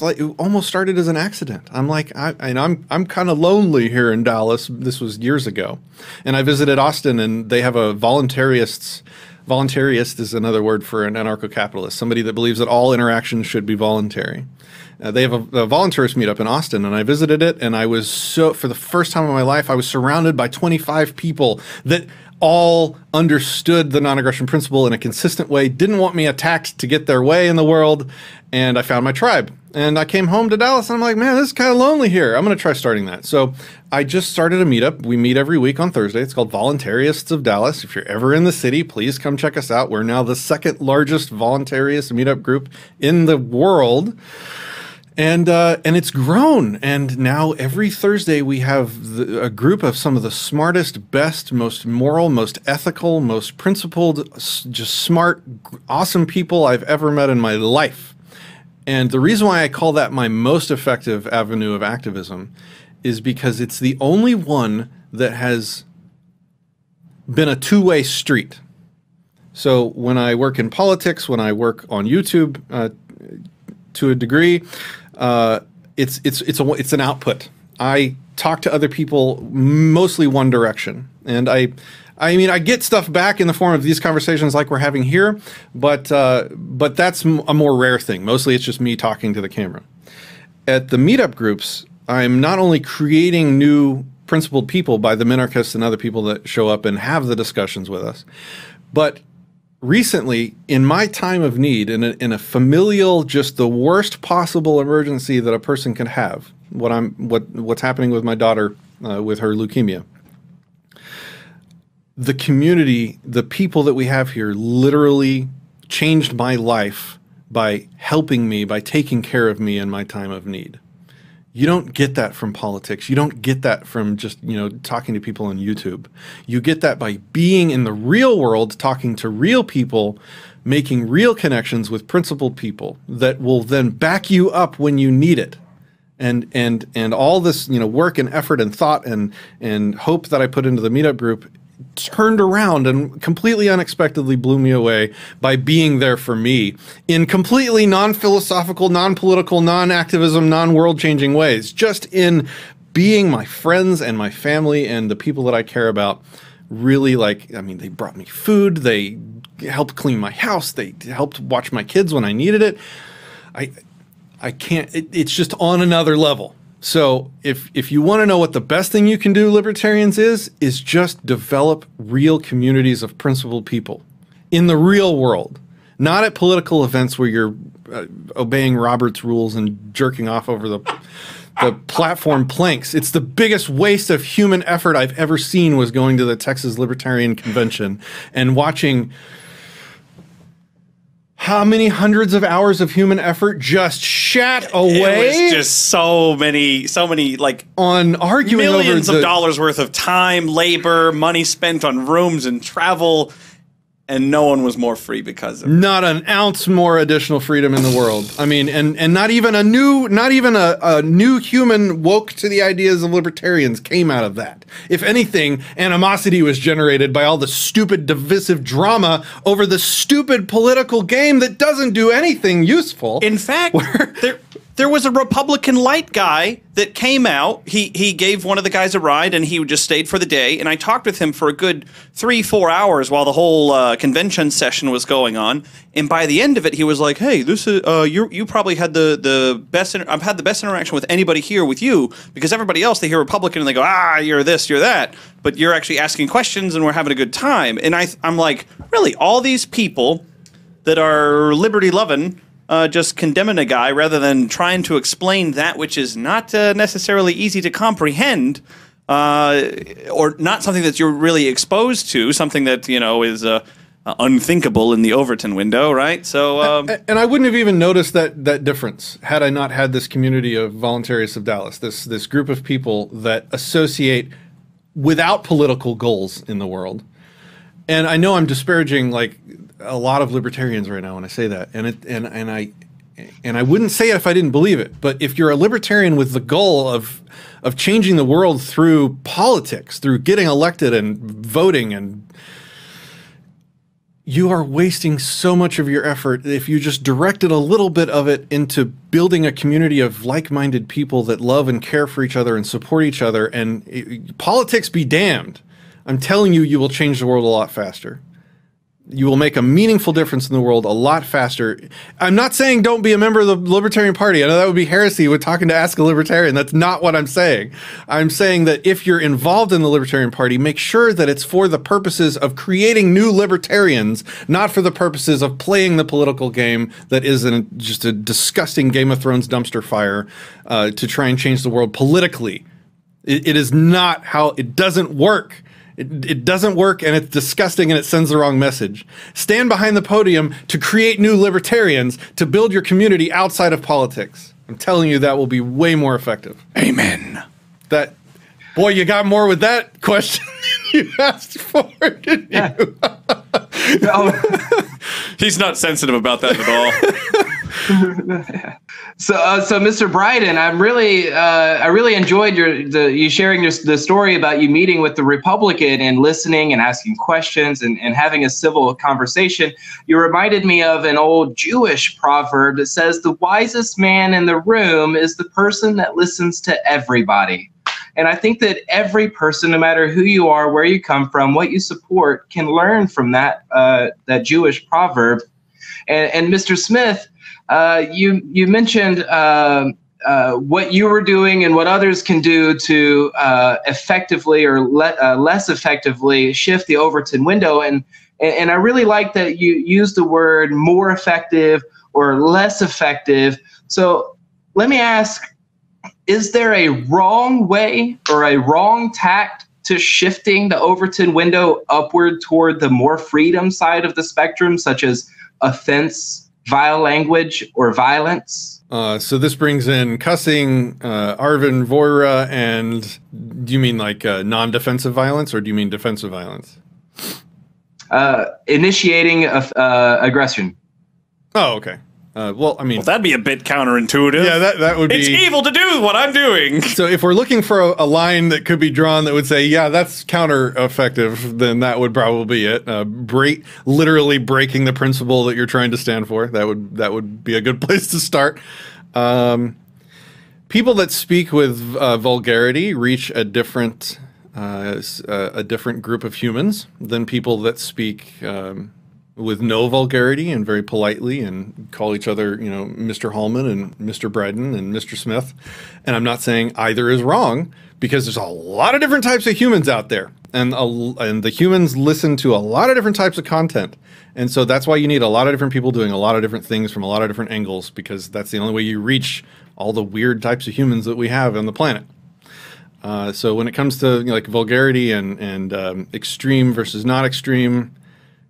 started as an accident. I'm like, I'm kind of lonely here in Dallas. This was years ago, and I visited Austin, and they have a voluntarist is another word for an anarcho-capitalist, somebody that believes that all interactions should be voluntary. They have a voluntarist meetup in Austin, and I visited it, and I was for the first time in my life, I was surrounded by 25 people that all understood the non-aggression principle in a consistent way, didn't want me attacked to get their way in the world, and I found my tribe. And I came home to Dallas, and I'm like, man, this is kind of lonely here. I'm going to try starting that. So I just started a meetup. We meet every week on Thursday. It's called Voluntarists of Dallas. If you're ever in the city, please come check us out. We're now the second largest voluntarist meetup group in the world. And it's grown, and now every Thursday we have a group of some of the smartest, best, most moral, most ethical, most principled, just smart, awesome people I've ever met in my life. And the reason why I call that my most effective avenue of activism is because it's the only one that has been a two-way street. So when I work in politics, when I work on YouTube to a degree, it's an output. I talk to other people mostly one direction, and I mean I get stuff back in the form of these conversations like we're having here, but that's a more rare thing. Mostly it's just me talking to the camera. At the meetup groups, I'm not only creating new principled people by the minarchists and other people that show up and have the discussions with us, but recently, in my time of need, in a familial, just the worst possible emergency that a person can have, what's happening with my daughter with her leukemia, the community, the people that we have here, literally changed my life by helping me, by taking care of me in my time of need. You don't get that from politics. You don't get that from just, talking to people on YouTube. You get that by being in the real world, talking to real people, making real connections with principled people that will then back you up when you need it. And all this, work and effort and thought and hope that I put into the meetup group turned around and completely unexpectedly blew me away by being there for me in completely non-philosophical, non-political, non-activism, non-world-changing ways, just in being my friends and my family and the people that I care about. Really, like, I mean, they brought me food, they helped clean my house, they helped watch my kids when I needed it. I can't, it's just on another level. So if you want to know what the best thing you can do, libertarians, is just develop real communities of principled people in the real world, not at political events where you're obeying Robert's rules and jerking off over the platform planks. It's the biggest waste of human effort I've ever seen, was going to the Texas Libertarian Convention and watching how many hundreds of hours of human effort just shat away. It was just so many, like, on arguing millions over of dollars worth of time, labor, money spent on rooms and travel, and no one was more free because of it. Not an ounce more additional freedom in the world. I mean, and not even a new human woke to the ideas of libertarians came out of that. If anything, animosity was generated by all the stupid, divisive drama over the stupid political game that doesn't do anything useful. In fact, there was a Republican light guy that came out. He gave one of the guys a ride, and he just stayed for the day. And I talked with him for a good 3-4 hours while the whole convention session was going on. And by the end of it, he was like, "Hey, this is you probably had the best. I've had the best interaction with anybody here with you, because everybody else, they hear Republican and they go, you're this, you're that, but you're actually asking questions and we're having a good time." And I'm like, really, all these people that are liberty loving, just condemning a guy rather than trying to explain that which is not necessarily easy to comprehend, or not something that you're really exposed to, something that, is unthinkable in the Overton window, right? So, and I wouldn't have even noticed that difference had I not had this community of Voluntarists of Dallas, this group of people that associate without political goals in the world. And I know I'm disparaging, like, a lot of libertarians right now when I say that, and I wouldn't say it if I didn't believe it. But if you're a libertarian with the goal of changing the world through politics, through getting elected and voting, and you are wasting so much of your effort if you just directed a little bit of it into building a community of like-minded people that love and care for each other and support each other. And politics be damned. I'm telling you, you will change the world a lot faster. You will make a meaningful difference in the world a lot faster. I'm not saying don't be a member of the Libertarian Party. I know that would be heresy with talking to Ask a Libertarian. That's not what I'm saying. I'm saying that if you're involved in the Libertarian Party, make sure that it's for the purposes of creating new libertarians, not for the purposes of playing the political game that is just a disgusting Game of Thrones dumpster fire to try and change the world politically. It is not how it doesn't work. It doesn't work, and it's disgusting, and it sends the wrong message. Stand behind the podium to create new libertarians, to build your community outside of politics. I'm telling you, that will be way more effective. Amen. Boy, you got more with that question than you asked for, didn't you? He's not sensitive about that at all. So Mr. Bryden, I really enjoyed you sharing the story about you meeting with the Republican and listening and asking questions and having a civil conversation. You reminded me of an old Jewish proverb that says the wisest man in the room is the person that listens to everybody. And I think that every person, no matter who you are, where you come from, what you support, can learn from that Jewish proverb. And Mr. Smith, you mentioned what you were doing and what others can do to effectively or less effectively shift the Overton window. And I really like that you used the word more effective or less effective. So let me ask, is there a wrong way or a wrong tact to shifting the Overton window upward toward the more freedom side of the spectrum, such as offense, vile language, or violence? So this brings in cussing, Arvin Voira, and do you mean like non-defensive violence, or do you mean defensive violence? Initiating aggression. Oh, okay. Well, I mean, Well, that'd be a bit counterintuitive. yeah, that would be. It's evil to do what I'm doing. So if we're looking for a line that could be drawn that would say, yeah, that's counter-effective, then that would probably be it. Literally breaking the principle that you're trying to stand for. That would be a good place to start. People that speak with vulgarity reach a different group of humans than people that speak with no vulgarity and very politely and call each other, Mr. Hallman and Mr. Bryden and Mr. Smith. And I'm not saying either is wrong, because there's a lot of different types of humans out there, and the humans listen to a lot of different types of content. And so that's why you need a lot of different people doing a lot of different things from a lot of different angles, because that's the only way you reach all the weird types of humans that we have on the planet. So when it comes to like vulgarity and extreme versus not extreme,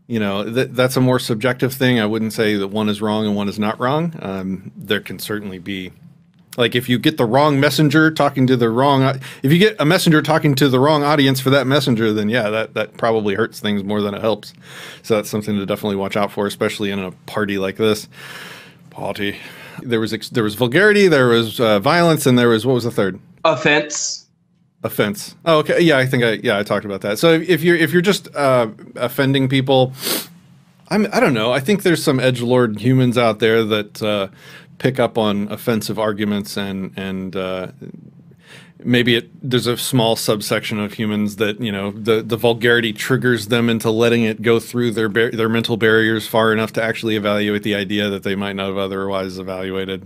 that's a more subjective thing. I wouldn't say that one is wrong and one is not wrong. There can certainly be, like, if you get the wrong messenger talking to the wrong, if you get a messenger talking to the wrong audience for that messenger, then yeah, that probably hurts things more than it helps. So that's something to definitely watch out for, especially in a party like this. Party. There was vulgarity, there was violence, and there was, what was the third? Offense. Oh, okay. Yeah, I think I talked about that. So if you're just offending people, I don't know. I think there's some edgelord humans out there that pick up on offensive arguments, and maybe there's a small subsection of humans that the vulgarity triggers them into letting it go through their mental barriers far enough to actually evaluate the idea that they might not have otherwise evaluated.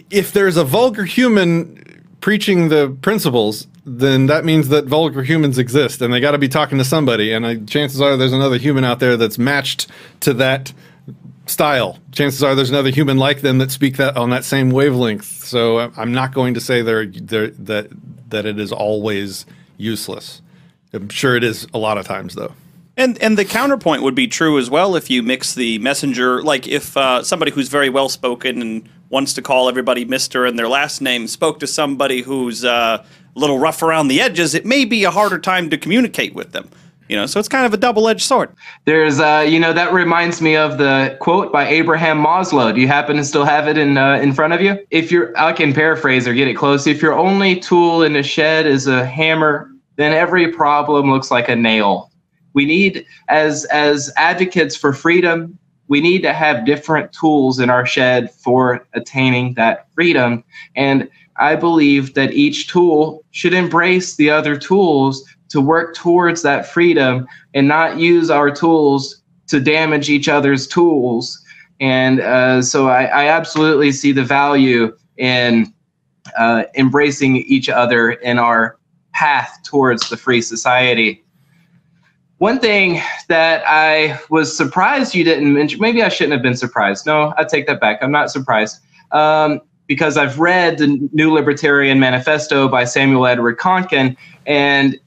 If there's a vulgar human preaching the principles, then that means that vulgar humans exist, and they got to be talking to somebody. And chances are there's another human out there that's matched to that style. Chances are there's another human like them that speak that on that same wavelength. So I'm not going to say that it is always useless. I'm sure it is a lot of times, though. And the counterpoint would be true as well if you mix the messenger, like if somebody who's very well spoken and wants to call everybody Mr. and their last name spoke to somebody who's a little rough around the edges, it may be a harder time to communicate with them. So it's kind of a double-edged sword. There's, that reminds me of the quote by Abraham Maslow. Do you happen to still have it in front of you? I can paraphrase or get it close. If your only tool in the shed is a hammer, then every problem looks like a nail. We need, as advocates for freedom, we need to have different tools in our shed for attaining that freedom. And I believe that each tool should embrace the other tools to work towards that freedom and not use our tools to damage each other's tools. And so I absolutely see the value in embracing each other in our path towards the free society. One thing that I was surprised you didn't mention, maybe I shouldn't have been surprised. No, I take that back. I'm not surprised. Because I've read the New Libertarian Manifesto by Samuel Edward Konkin, and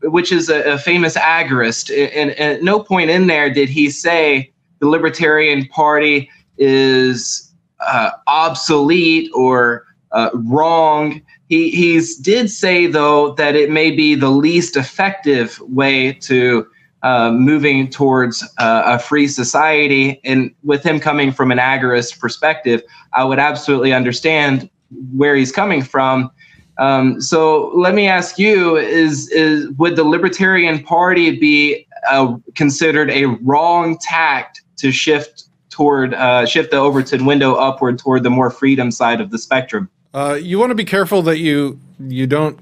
which is a famous agorist, and at no point in there did he say the Libertarian Party is obsolete or wrong. He did say, though, that it may be the least effective way to moving towards a free society. And with him coming from an agorist perspective, I would absolutely understand where he's coming from. So let me ask you, would the Libertarian Party be considered a wrong tact to shift the Overton window upward toward the more freedom side of the spectrum? You want to be careful that you don't.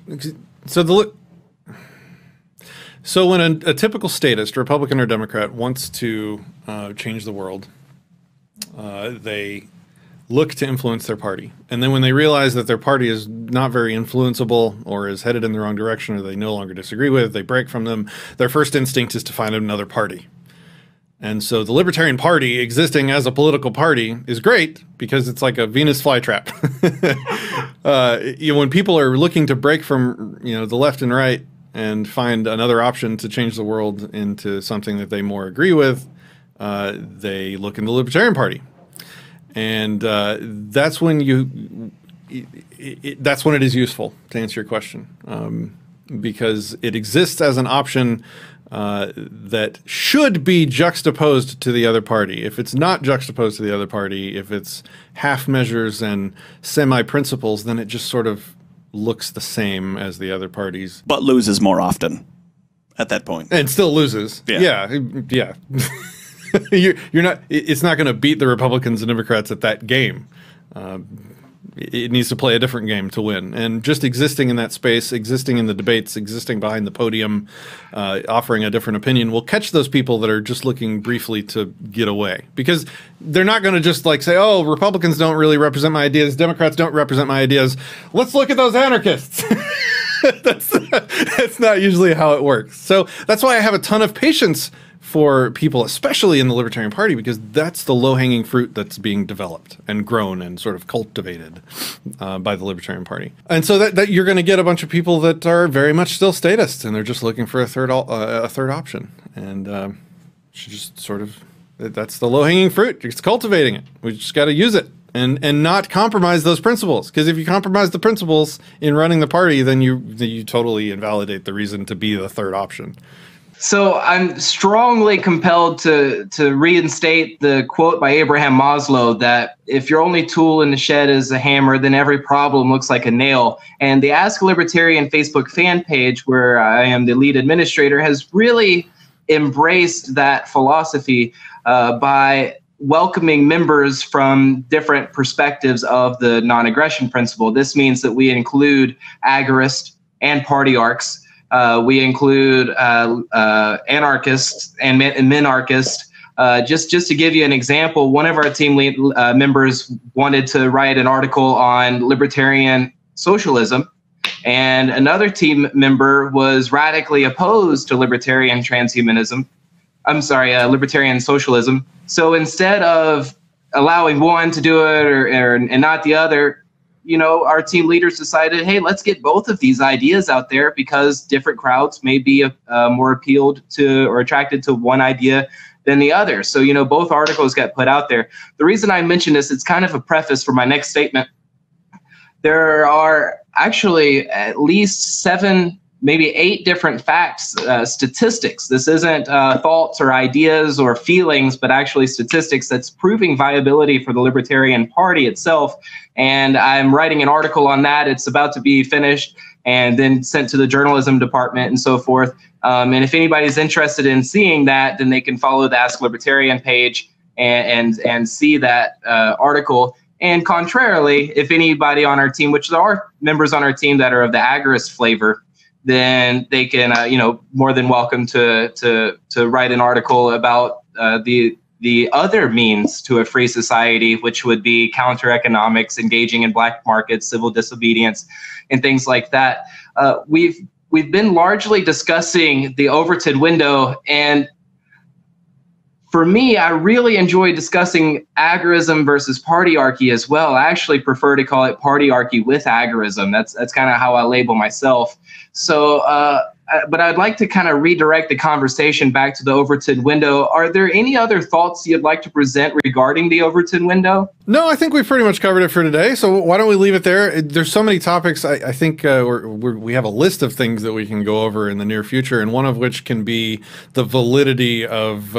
So when a typical statist, Republican or Democrat, wants to change the world, they look to influence their party. And then when they realize that their party is not very influenceable or is headed in the wrong direction or they no longer disagree with, they break from them, their first instinct is to find another party. And so the Libertarian Party existing as a political party is great because it's like a Venus flytrap. When people are looking to break from the left and right and find another option to change the world into something that they more agree with, they look in the Libertarian Party. And that's when that's when it is useful, to answer your question, because it exists as an option that should be juxtaposed to the other party. If it's not juxtaposed to the other party, if it's half measures and semi-principles, then it just sort of looks the same as the other parties. But loses more often at that point. And still loses. Yeah. You're not. It's not going to beat the Republicans and Democrats at that game. It needs to play a different game to win. And just existing in that space, existing in the debates, existing behind the podium, offering a different opinion will catch those people that are just looking briefly to get away. Because they're not going to just like say, oh, Republicans don't really represent my ideas, Democrats don't represent my ideas. Let's look at those anarchists. That's not usually how it works. So that's why I have a ton of patience for people, especially in the Libertarian Party, because that's the low-hanging fruit that's being developed and grown and sort of cultivated by the Libertarian Party. And so that you're going to get a bunch of people that are very much still statists, and they're just looking for a third option. And just sort of, that's the low-hanging fruit. Just cultivating it. We just got to use it and not compromise those principles. Because if you compromise the principles in running the party, then you totally invalidate the reason to be the third option. So I'm strongly compelled to reinstate the quote by Abraham Maslow that if your only tool in the shed is a hammer, then every problem looks like a nail. And the Ask a Libertarian Facebook fan page, where I am the lead administrator, has really embraced that philosophy by welcoming members from different perspectives of the non-aggression principle. This means that we include agorists and partyarchs. We include anarchists and minarchists. Just to give you an example, one of our team members wanted to write an article on libertarian socialism, and another team member was radically opposed to libertarian transhumanism. I'm sorry, libertarian socialism. So instead of allowing one to do it and not the other, our team leaders decided, hey, let's get both of these ideas out there because different crowds may be more appealed to or attracted to one idea than the other. So, both articles got put out there. The reason I mention this, it's kind of a preface for my next statement. There are actually at least 7, maybe 8 different facts, statistics. This isn't thoughts or ideas or feelings, but actually statistics that's proving viability for the Libertarian Party itself. And I'm writing an article on that. It's about to be finished and then sent to the journalism department and so forth. And if anybody's interested in seeing that, then they can follow the Ask Libertarian page and see that article. And contrarily, if anybody on our team, which there are members on our team that are of the agorist flavor, then they can, more than welcome to write an article about the other means to a free society, which would be counter economics, engaging in black markets, civil disobedience, and things like that. We've been largely discussing the Overton window, and for me, I really enjoy discussing agorism versus partyarchy as well. I actually prefer to call it partyarchy with agorism. That's kind of how I label myself. So, but I'd like to kind of redirect the conversation back to the Overton window. Are there any other thoughts you'd like to present regarding the Overton window? No, I think we've pretty much covered it for today. So why don't we leave it there? There's so many topics. I think we have a list of things that we can go over in the near future, and one of which can be the validity of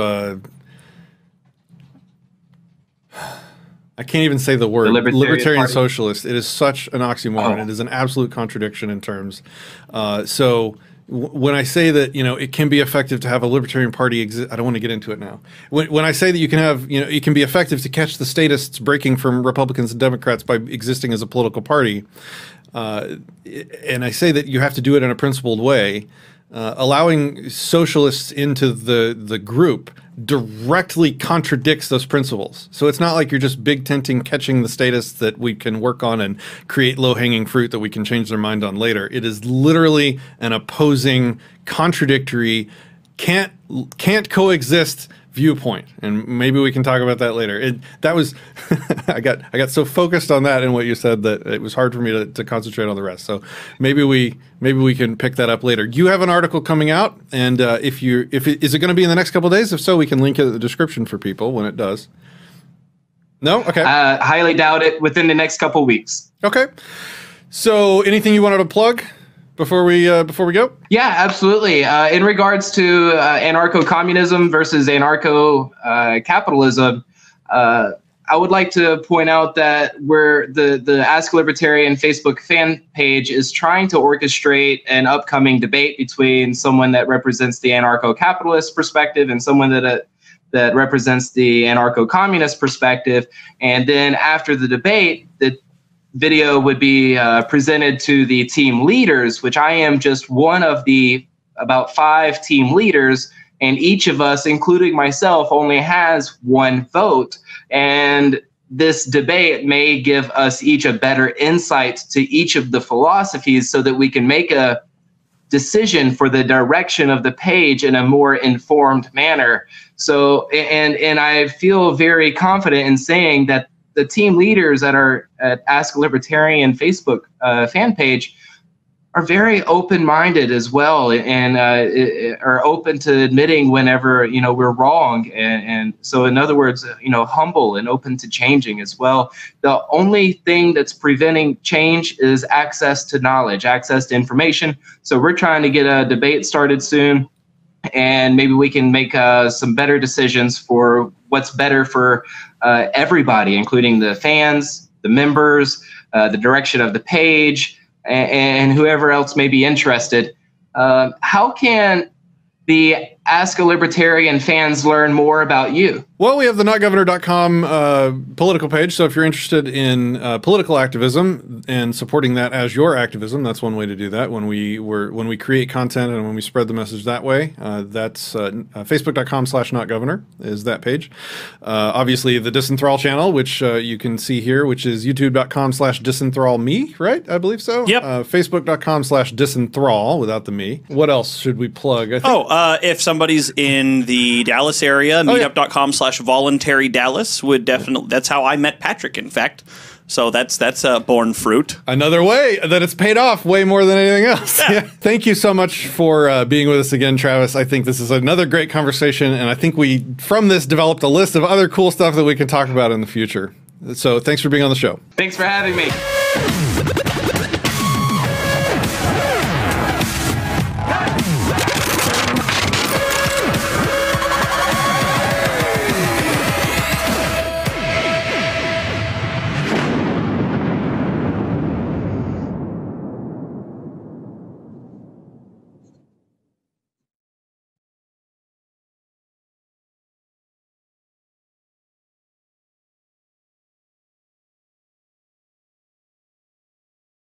I can't even say the word libertarian socialist. It is such an oxymoron. It is an absolute contradiction in terms. So when I say that, it can be effective to have a libertarian party exist, I don't want to get into it now. When I say that you can have, it can be effective to catch the statists breaking from Republicans and Democrats by existing as a political party, and I say that you have to do it in a principled way, allowing socialists into the group directly contradicts those principles. So it's not like you're just big tenting catching the statists that we can work on and create low-hanging fruit that we can change their mind on later. It is literally an opposing, contradictory, can't coexist viewpoint, and maybe we can talk about that later. That was I got so focused on that and what you said that it was hard for me to concentrate on the rest. So maybe we can pick that up later. You have an article coming out, and is it going to be in the next couple of days? If so, we can link it in the description for people when it does. No? Okay. Highly doubt it. Within the next couple of weeks. Okay. So anything you wanted to plug before we go? Yeah, absolutely. In regards to anarcho-communism versus anarcho-capitalism, I would like to point out that where the Ask a Libertarian Facebook fan page is trying to orchestrate an upcoming debate between someone that represents the anarcho-capitalist perspective and someone that represents the anarcho-communist perspective. And then after the debate, the video would be presented to the team leaders, which I am just one of the about 5 team leaders, and each of us, including myself, only has 1 vote. And this debate may give us each a better insight to each of the philosophies so that we can make a decision for the direction of the page in a more informed manner. So, and I feel very confident in saying that the team leaders that are at Ask a Libertarian Facebook fan page are very open-minded as well, and are open to admitting whenever we're wrong, and so in other words, humble and open to changing as well. The only thing that's preventing change is access to knowledge, access to information. So we're trying to get a debate started soon, and maybe we can make some better decisions for what's better for everybody, including the fans, the members, the direction of the page, and whoever else may be interested. How can the Ask a Libertarian fans learn more about you? Well, we have the notgovernor.com political page, so if you're interested in political activism and supporting that as your activism, that's one way to do that. When we create content and when we spread the message that way, that's facebook.com/notgovernor is that page. Obviously, the Disenthrall channel, which you can see here, which is youtube.com/disenthrallme, right? I believe so. Yep. Facebook.com/disenthrall without the me. What else should we plug? I think? If somebody's in the Dallas area, meetup.com/voluntary Dallas would definitely, that's how I met Patrick, in fact. So that's borne fruit. Another way that it's paid off way more than anything else. Yeah. Thank you so much for being with us again, Travis. I think this is another great conversation, and I think we, from this, developed a list of other cool stuff that we can talk about in the future. So thanks for being on the show. Thanks for having me.